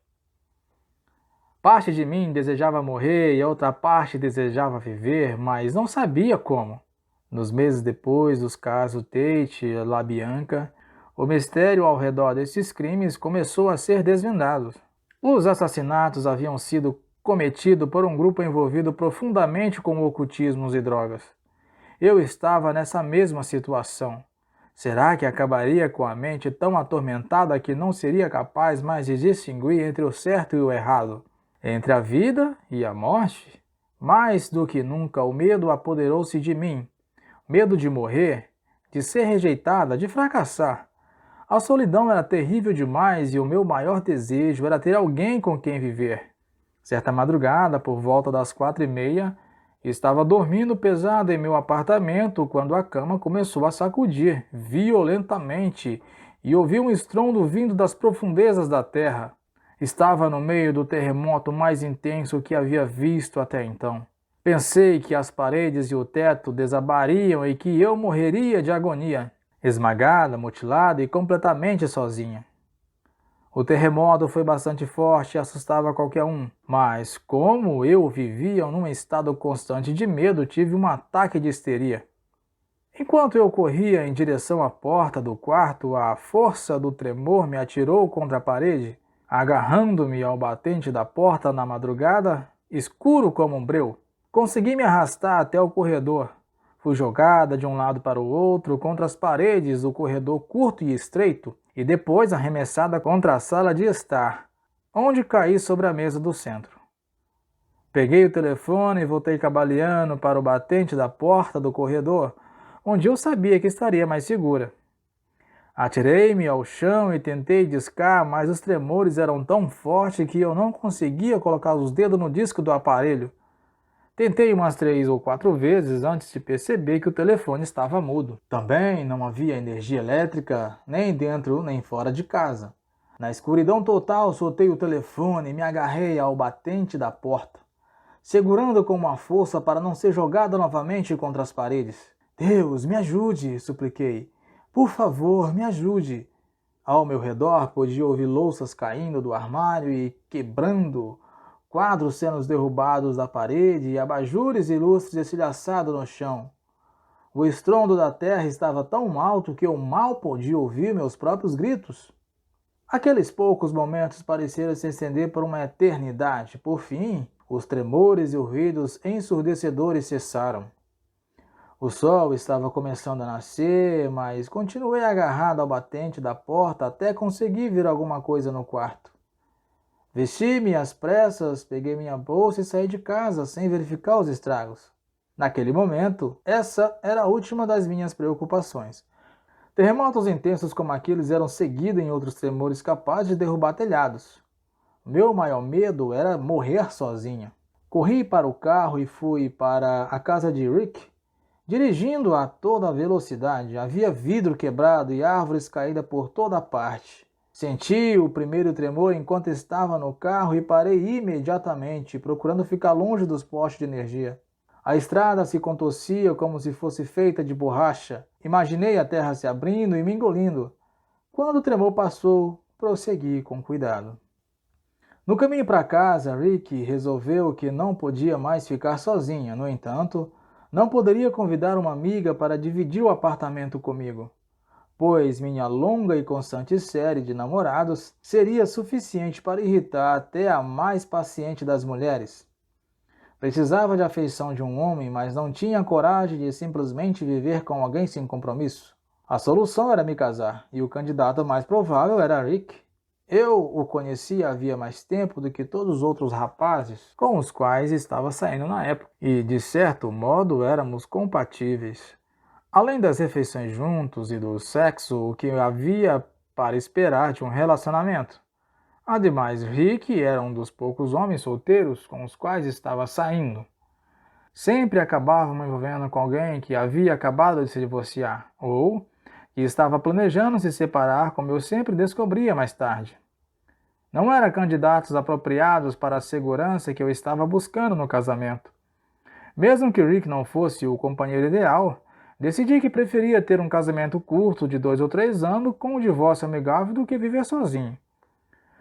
Parte de mim desejava morrer e a outra parte desejava viver, mas não sabia como. Nos meses depois dos casos Tate e LaBianca, o mistério ao redor desses crimes começou a ser desvendado. Os assassinatos haviam sido cometido por um grupo envolvido profundamente com ocultismos e drogas. Eu estava nessa mesma situação. Será que acabaria com a mente tão atormentada que não seria capaz mais de distinguir entre o certo e o errado, entre a vida e a morte? Mais do que nunca, o medo apoderou-se de mim. Medo de morrer, de ser rejeitada, de fracassar. A solidão era terrível demais e o meu maior desejo era ter alguém com quem viver. Certa madrugada, por volta das 4h30, estava dormindo pesado em meu apartamento quando a cama começou a sacudir violentamente e ouvi um estrondo vindo das profundezas da terra. Estava no meio do terremoto mais intenso que havia visto até então. Pensei que as paredes e o teto desabariam e que eu morreria de agonia, esmagada, mutilada e completamente sozinha. O terremoto foi bastante forte e assustava qualquer um, mas como eu vivia num estado constante de medo, tive um ataque de histeria. Enquanto eu corria em direção à porta do quarto, a força do tremor me atirou contra a parede, agarrando-me ao batente da porta na madrugada, escuro como um breu. Consegui me arrastar até o corredor. Fui jogada de um lado para o outro contra as paredes do corredor curto e estreito e depois arremessada contra a sala de estar, onde caí sobre a mesa do centro. Peguei o telefone e voltei cambaleando para o batente da porta do corredor, onde eu sabia que estaria mais segura. Atirei-me ao chão e tentei discar, mas os tremores eram tão fortes que eu não conseguia colocar os dedos no disco do aparelho. Tentei umas 3 ou 4 vezes antes de perceber que o telefone estava mudo. Também não havia energia elétrica nem dentro nem fora de casa. Na escuridão total, soltei o telefone e me agarrei ao batente da porta, segurando com uma força para não ser jogada novamente contra as paredes. Deus, me ajude, supliquei. Por favor, me ajude. Ao meu redor, podia ouvir louças caindo do armário e quebrando, quadros sendo derrubados da parede e abajures e lustres estilhaçados no chão. O estrondo da terra estava tão alto que eu mal podia ouvir meus próprios gritos. Aqueles poucos momentos pareceram se estender por uma eternidade. Por fim, os tremores e os ruídos ensurdecedores cessaram. O sol estava começando a nascer, mas continuei agarrado ao batente da porta até conseguir ver alguma coisa no quarto. Vesti-me às pressas, peguei minha bolsa e saí de casa sem verificar os estragos. Naquele momento, essa era a última das minhas preocupações. Terremotos intensos como aqueles eram seguidos em outros tremores capazes de derrubar telhados. Meu maior medo era morrer sozinha. Corri para o carro e fui para a casa de Rick, dirigindo a toda velocidade. Havia vidro quebrado e árvores caídas por toda parte. Senti o primeiro tremor enquanto estava no carro e parei imediatamente, procurando ficar longe dos postes de energia. A estrada se contorcia como se fosse feita de borracha. Imaginei a terra se abrindo e me engolindo. Quando o tremor passou, prossegui com cuidado. No caminho para casa, Rick resolveu que não podia mais ficar sozinha. No entanto, não poderia convidar uma amiga para dividir o apartamento comigo, pois minha longa e constante série de namorados seria suficiente para irritar até a mais paciente das mulheres. Precisava de afeição de um homem, mas não tinha coragem de simplesmente viver com alguém sem compromisso. A solução era me casar, e o candidato mais provável era Rick. Eu o conhecia havia mais tempo do que todos os outros rapazes com os quais estava saindo na época, e de certo modo éramos compatíveis. Além das refeições juntos e do sexo, o que havia para esperar de um relacionamento? Ademais, Rick era um dos poucos homens solteiros com os quais estava saindo. Sempre acabava me envolvendo com alguém que havia acabado de se divorciar, ou que estava planejando se separar, como eu sempre descobria mais tarde. Não eram candidatos apropriados para a segurança que eu estava buscando no casamento. Mesmo que Rick não fosse o companheiro ideal, decidi que preferia ter um casamento curto de 2 ou 3 anos com um divórcio amigável do que viver sozinho.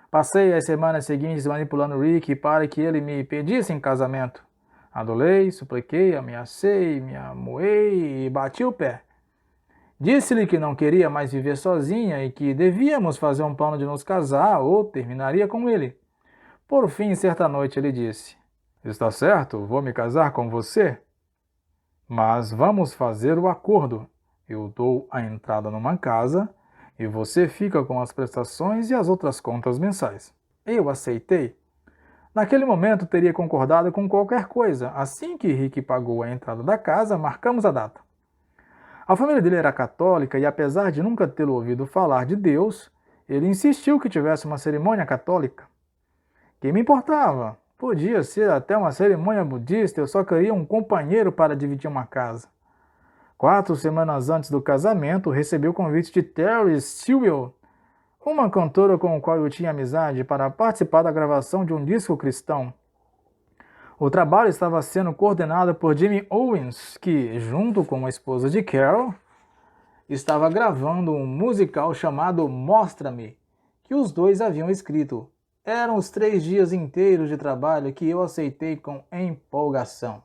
Passei as semanas seguintes manipulando Rick para que ele me pedisse em casamento. Adulei, supliquei, ameacei, me amoei e bati o pé. Disse-lhe que não queria mais viver sozinha e que devíamos fazer um plano de nos casar ou terminaria com ele. Por fim, certa noite ele disse: Está certo, vou me casar com você, mas vamos fazer o acordo. Eu dou a entrada numa casa e você fica com as prestações e as outras contas mensais. Eu aceitei. Naquele momento teria concordado com qualquer coisa. Assim que Rick pagou a entrada da casa, marcamos a data. A família dele era católica e, apesar de nunca tê-lo ouvido falar de Deus, ele insistiu que tivesse uma cerimônia católica. Que me importava? Podia ser até uma cerimônia budista, eu só queria um companheiro para dividir uma casa. 4 semanas antes do casamento, recebi o convite de Terry Stewart, uma cantora com a qual eu tinha amizade, para participar da gravação de um disco cristão. O trabalho estava sendo coordenado por Jimmy Owens, que, junto com a esposa de Carol, estava gravando um musical chamado Mostra-me, que os dois haviam escrito. Eram os 3 dias inteiros de trabalho que eu aceitei com empolgação.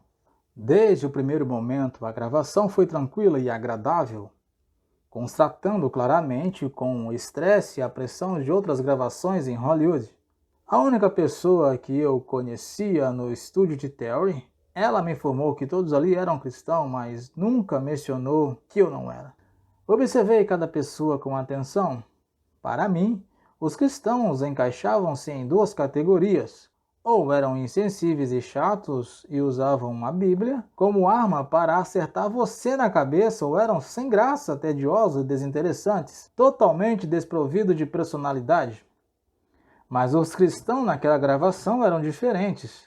Desde o primeiro momento, a gravação foi tranquila e agradável, constatando claramente com o estresse e a pressão de outras gravações em Hollywood. A única pessoa que eu conhecia no estúdio de Terry, ela me informou que todos ali eram cristãos, mas nunca mencionou que eu não era. Observei cada pessoa com atenção. Para mim, os cristãos encaixavam-se em 2 categorias. Ou eram insensíveis e chatos e usavam a Bíblia como arma para acertar você na cabeça, ou eram sem graça, tediosos e desinteressantes, totalmente desprovidos de personalidade. Mas os cristãos naquela gravação eram diferentes.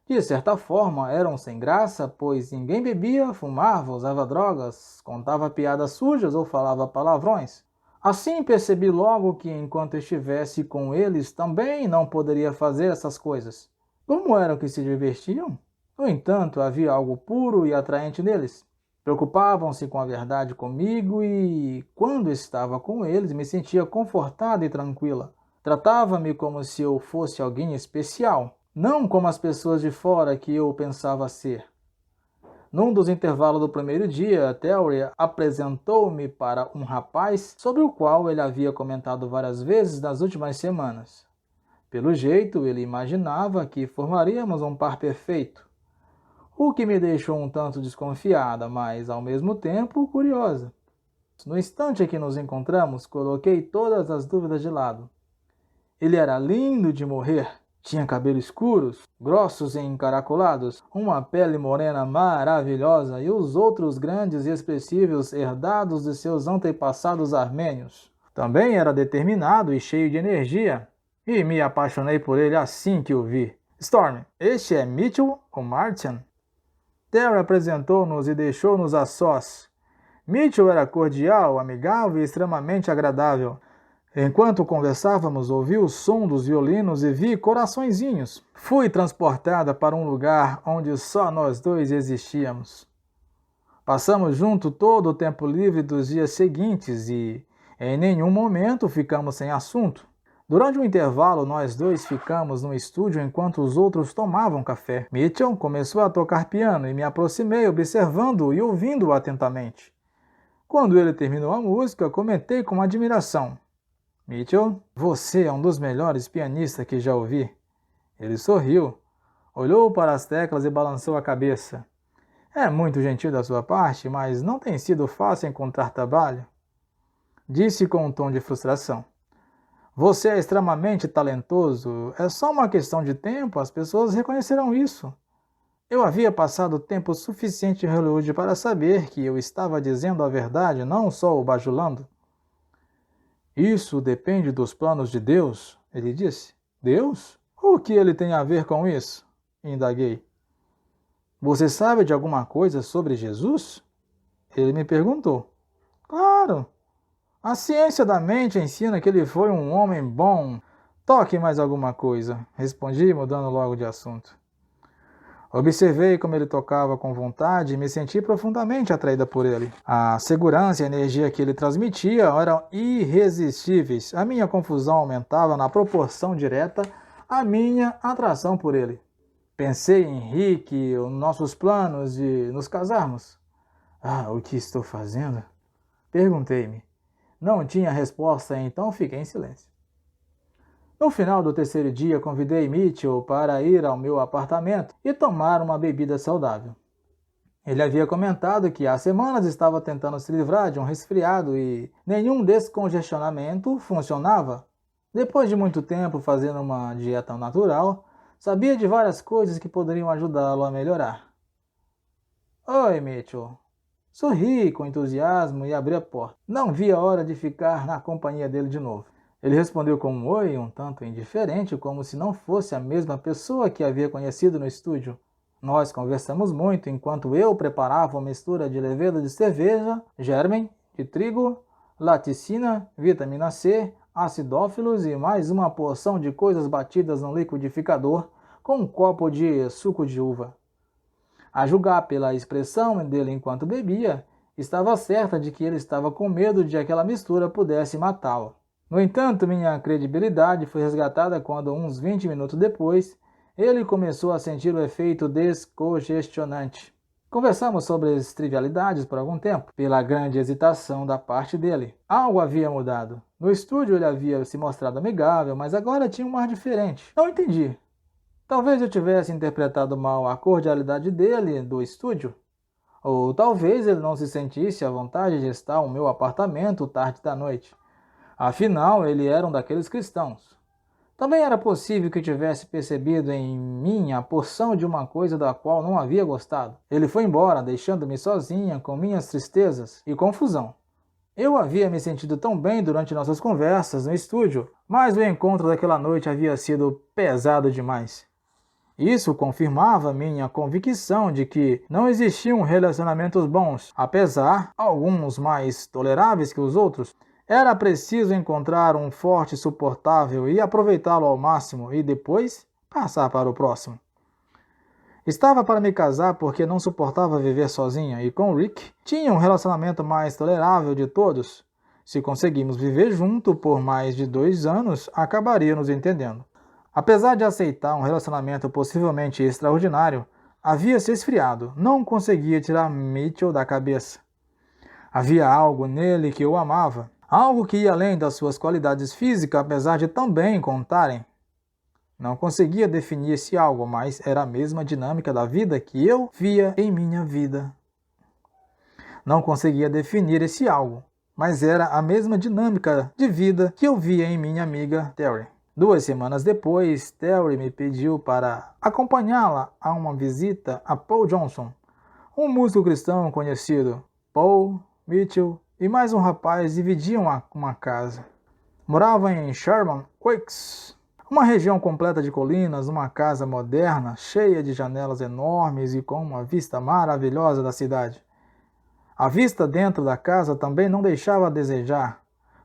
De certa forma, eram sem graça, pois ninguém bebia, fumava, usava drogas, contava piadas sujas ou falava palavrões. Assim percebi logo que enquanto estivesse com eles também não poderia fazer essas coisas. Como eram que se divertiam? No entanto, havia algo puro e atraente neles. Preocupavam-se com a verdade comigo e, quando estava com eles, me sentia confortada e tranquila. Tratava-me como se eu fosse alguém especial, não como as pessoas de fora que eu pensava ser. Num dos intervalos do primeiro dia, Terry apresentou-me para um rapaz sobre o qual ele havia comentado várias vezes nas últimas semanas. Pelo jeito, ele imaginava que formaríamos um par perfeito, o que me deixou um tanto desconfiada, mas ao mesmo tempo curiosa. No instante em que nos encontramos, coloquei todas as dúvidas de lado. Ele era lindo de morrer. Tinha cabelos escuros, grossos e encaracolados, uma pele morena maravilhosa e os outros grandes e expressivos herdados de seus antepassados armênios. Também era determinado e cheio de energia, e me apaixonei por ele assim que o vi. Storm, este é Mitchell, o Martian. Terry apresentou-nos e deixou-nos a sós. Mitchell era cordial, amigável e extremamente agradável. Enquanto conversávamos, ouvi o som dos violinos e vi coraçõezinhos. Fui transportada para um lugar onde só nós dois existíamos. Passamos junto todo o tempo livre dos dias seguintes e, em nenhum momento, ficamos sem assunto. Durante o intervalo, nós dois ficamos no estúdio enquanto os outros tomavam café. Mitchell começou a tocar piano e me aproximei, observando-o e ouvindo-o atentamente. Quando ele terminou a música, comentei com admiração: Mitchell, você é um dos melhores pianistas que já ouvi. Ele sorriu, olhou para as teclas e balançou a cabeça. É muito gentil da sua parte, mas não tem sido fácil encontrar trabalho. Disse com um tom de frustração. Você é extremamente talentoso, é só uma questão de tempo, as pessoas reconhecerão isso. Eu havia passado tempo suficiente em Hollywood para saber que eu estava dizendo a verdade, não só o bajulando. Isso depende dos planos de Deus, ele disse. Deus? O que ele tem a ver com isso? Indaguei. Você sabe de alguma coisa sobre Jesus? Ele me perguntou. Claro. A ciência da mente ensina que ele foi um homem bom. Toque mais alguma coisa, respondi, mudando logo de assunto. Observei como ele tocava com vontade e me senti profundamente atraída por ele. A segurança e a energia que ele transmitia eram irresistíveis. A minha confusão aumentava na proporção direta à minha atração por ele. Pensei em Rick e nossos planos de nos casarmos. O que estou fazendo? Perguntei-me. Não tinha resposta, então fiquei em silêncio. No final do terceiro dia, convidei Mitchell para ir ao meu apartamento e tomar uma bebida saudável. Ele havia comentado que há semanas estava tentando se livrar de um resfriado e nenhum descongestionamento funcionava. Depois de muito tempo fazendo uma dieta natural, sabia de várias coisas que poderiam ajudá-lo a melhorar. Oi, Mitchell. Sorri com entusiasmo e abri a porta. Não vi a hora de ficar na companhia dele de novo. Ele respondeu com um oi um tanto indiferente, como se não fosse a mesma pessoa que havia conhecido no estúdio. Nós conversamos muito enquanto eu preparava uma mistura de levedo de cerveja, germen, de trigo, laticina, vitamina C, acidófilos e mais uma porção de coisas batidas no liquidificador com um copo de suco de uva. A julgar pela expressão dele enquanto bebia, estava certa de que ele estava com medo de aquela mistura pudesse matá-lo. No entanto, minha credibilidade foi resgatada quando, uns 20 minutos depois, ele começou a sentir o efeito descongestionante. Conversamos sobre as trivialidades por algum tempo, pela grande hesitação da parte dele. Algo havia mudado. No estúdio ele havia se mostrado amigável, mas agora tinha um ar diferente. Não entendi. Talvez eu tivesse interpretado mal a cordialidade dele do estúdio. Ou talvez ele não se sentisse à vontade de estar no meu apartamento tarde da noite. Afinal, ele era um daqueles cristãos. Também era possível que tivesse percebido em mim a porção de uma coisa da qual não havia gostado. Ele foi embora, deixando-me sozinha com minhas tristezas e confusão. Eu havia me sentido tão bem durante nossas conversas no estúdio, mas o encontro daquela noite havia sido pesado demais. Isso confirmava minha convicção de que não existiam relacionamentos bons, apesar alguns mais toleráveis que os outros. Era preciso encontrar um forte suportável e aproveitá-lo ao máximo e depois passar para o próximo. Estava para me casar porque não suportava viver sozinha e com Rick tinha um relacionamento mais tolerável de todos. Se conseguimos viver junto por mais de 2 anos, acabaríamos entendendo. Apesar de aceitar um relacionamento possivelmente extraordinário, havia se esfriado, não conseguia tirar Mitchell da cabeça. Havia algo nele que eu amava. Algo que ia além das suas qualidades físicas, apesar de também contarem. Não conseguia definir esse algo, mas era a mesma dinâmica da vida que eu via em minha vida. Não conseguia definir esse algo, mas era a mesma dinâmica de vida que eu via em minha amiga Terry. 2 semanas depois, Terry me pediu para acompanhá-la a uma visita a Paul Johnson, um músico cristão conhecido. Paul, Mitchell e mais um rapaz dividiam uma casa. Moravam em Sherman Oaks, uma região completa de colinas, uma casa moderna, cheia de janelas enormes e com uma vista maravilhosa da cidade. A vista dentro da casa também não deixava a desejar,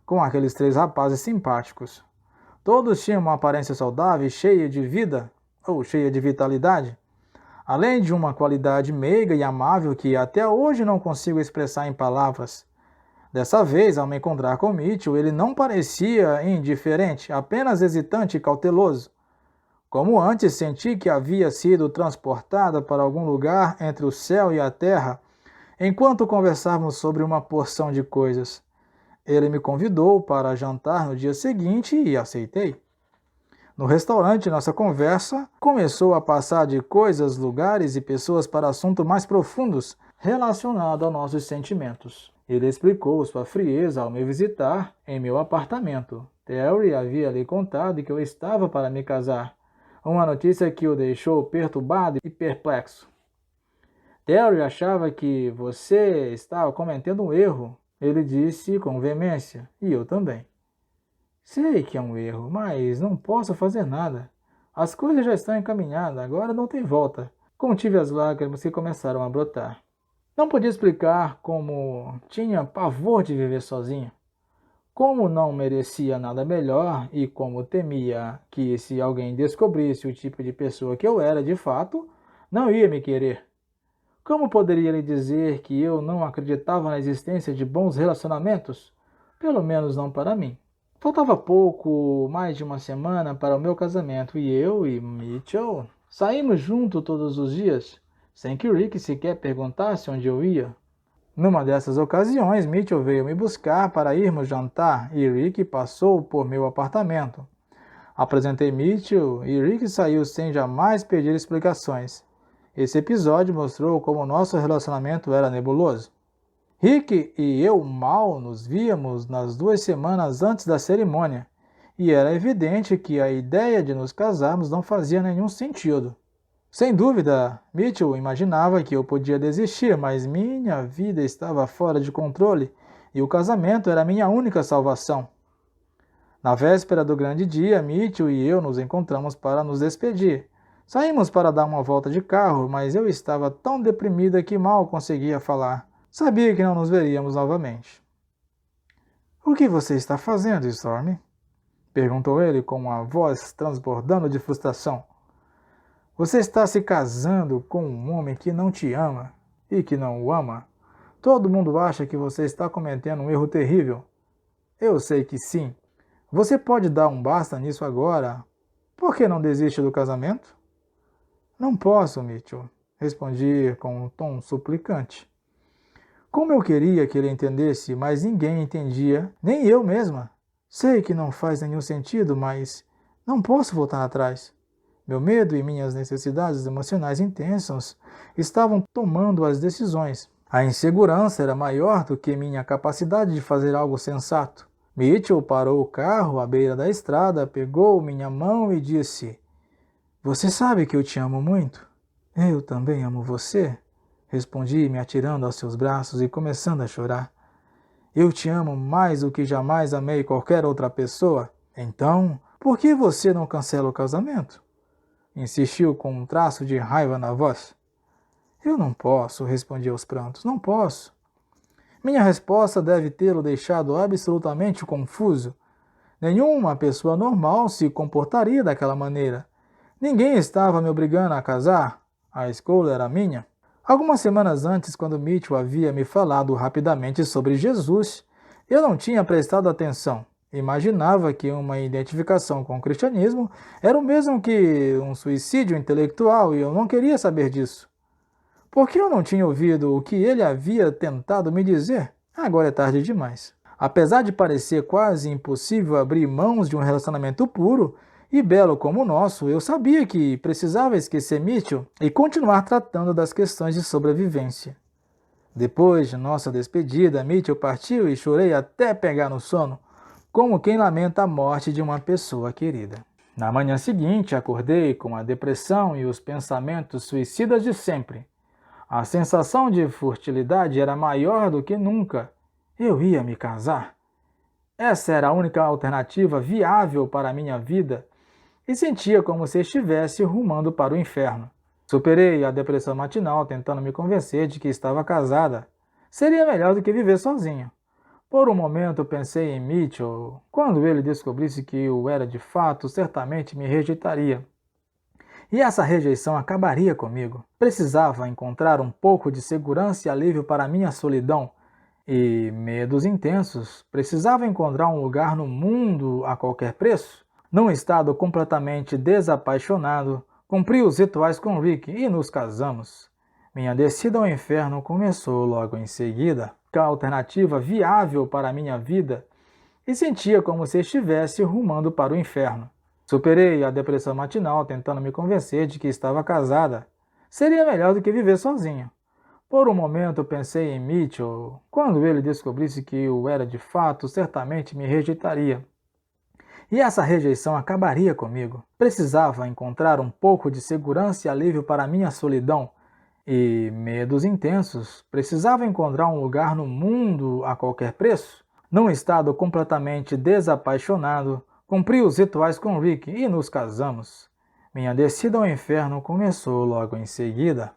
com aqueles 3 rapazes simpáticos. Todos tinham uma aparência saudável e cheia de vida, ou cheia de vitalidade, além de uma qualidade meiga e amável que até hoje não consigo expressar em palavras. Dessa vez, ao me encontrar com Mitchell, ele não parecia indiferente, apenas hesitante e cauteloso. Como antes, senti que havia sido transportada para algum lugar entre o céu e a terra, enquanto conversávamos sobre uma porção de coisas. Ele me convidou para jantar no dia seguinte e aceitei. No restaurante, nossa conversa começou a passar de coisas, lugares e pessoas para assuntos mais profundos relacionados aos nossos sentimentos. Ele explicou sua frieza ao me visitar em meu apartamento. Terry havia lhe contado que eu estava para me casar, uma notícia que o deixou perturbado e perplexo. Terry achava que você estava cometendo um erro, ele disse com veemência, e eu também. Sei que é um erro, mas não posso fazer nada. As coisas já estão encaminhadas, agora não tem volta. Contive as lágrimas que começaram a brotar. Não podia explicar como tinha pavor de viver sozinha. Como não merecia nada melhor e como temia que se alguém descobrisse o tipo de pessoa que eu era de fato, não ia me querer. Como poderia lhe dizer que eu não acreditava na existência de bons relacionamentos? Pelo menos não para mim. Faltava pouco mais de uma semana para o meu casamento e eu e Mitchell saímos juntos todos os dias, sem que Rick sequer perguntasse onde eu ia. Numa dessas ocasiões, Mitchell veio me buscar para irmos jantar e Rick passou por meu apartamento. Apresentei Mitchell e Rick saiu sem jamais pedir explicações. Esse episódio mostrou como nosso relacionamento era nebuloso. Rick e eu mal nos víamos nas 2 semanas antes da cerimônia, e era evidente que a ideia de nos casarmos não fazia nenhum sentido. Sem dúvida, Mitchell imaginava que eu podia desistir, mas minha vida estava fora de controle e o casamento era minha única salvação. Na véspera do grande dia, Mitchell e eu nos encontramos para nos despedir. Saímos para dar uma volta de carro, mas eu estava tão deprimida que mal conseguia falar. Sabia que não nos veríamos novamente. "O que você está fazendo, Stormy?" perguntou ele com uma voz transbordando de frustração. "Você está se casando com um homem que não te ama e que não o ama. Todo mundo acha que você está cometendo um erro terrível. Eu sei que sim. Você pode dar um basta nisso agora. Por que não desiste do casamento?" "Não posso, Mitchell", respondi com um tom suplicante. Como eu queria que ele entendesse, mas ninguém entendia, nem eu mesma. Sei que não faz nenhum sentido, mas não posso voltar atrás. Meu medo e minhas necessidades emocionais intensas estavam tomando as decisões. A insegurança era maior do que minha capacidade de fazer algo sensato. Mitchell parou o carro à beira da estrada, pegou minha mão e disse: "Você sabe que eu te amo muito?" "Eu também amo você", respondi, me atirando aos seus braços e começando a chorar. "Eu te amo mais do que jamais amei qualquer outra pessoa. Então, por que você não cancela o casamento?" insistiu com um traço de raiva na voz. "Eu não posso", respondi aos prantos. "Não posso." Minha resposta deve tê-lo deixado absolutamente confuso. Nenhuma pessoa normal se comportaria daquela maneira. Ninguém estava me obrigando a casar. A escolha era minha. Algumas semanas antes, quando Mitchell havia me falado rapidamente sobre Jesus, eu não tinha prestado atenção. Imaginava que uma identificação com o cristianismo era o mesmo que um suicídio intelectual e eu não queria saber disso. Por que eu não tinha ouvido o que ele havia tentado me dizer? Agora é tarde demais. Apesar de parecer quase impossível abrir mãos de um relacionamento puro e belo como o nosso, eu sabia que precisava esquecer Mitchell e continuar tratando das questões de sobrevivência. Depois de nossa despedida, Mitchell partiu e chorei até pegar no sono, como quem lamenta a morte de uma pessoa querida. Na manhã seguinte, acordei com a depressão e os pensamentos suicidas de sempre. A sensação de futilidade era maior do que nunca. Eu ia me casar. Essa era a única alternativa viável para a minha vida e sentia como se estivesse rumando para o inferno. Superei a depressão matinal tentando me convencer de que estava casada. Seria melhor do que viver sozinho. Por um momento pensei em Mitchell. Quando ele descobrisse que eu era de fato, certamente me rejeitaria. E essa rejeição acabaria comigo. Precisava encontrar um pouco de segurança e alívio para minha solidão e medos intensos. Precisava encontrar um lugar no mundo a qualquer preço. Num estado completamente desapaixonado, cumpri os rituais com Rick e nos casamos. Minha descida ao inferno começou logo em seguida. A alternativa viável para a minha vida e sentia como se estivesse rumando para o inferno. Superei a depressão matinal tentando me convencer de que estava casada. Seria melhor do que viver sozinho. Por um momento pensei em Mitchell. Quando ele descobrisse que eu era de fato, certamente me rejeitaria. E essa rejeição acabaria comigo. Precisava encontrar um pouco de segurança e alívio para minha solidão e medos intensos. Precisava encontrar um lugar no mundo a qualquer preço. Num estado completamente desapaixonado, cumpri os rituais com Rick e nos casamos. Minha descida ao inferno começou logo em seguida.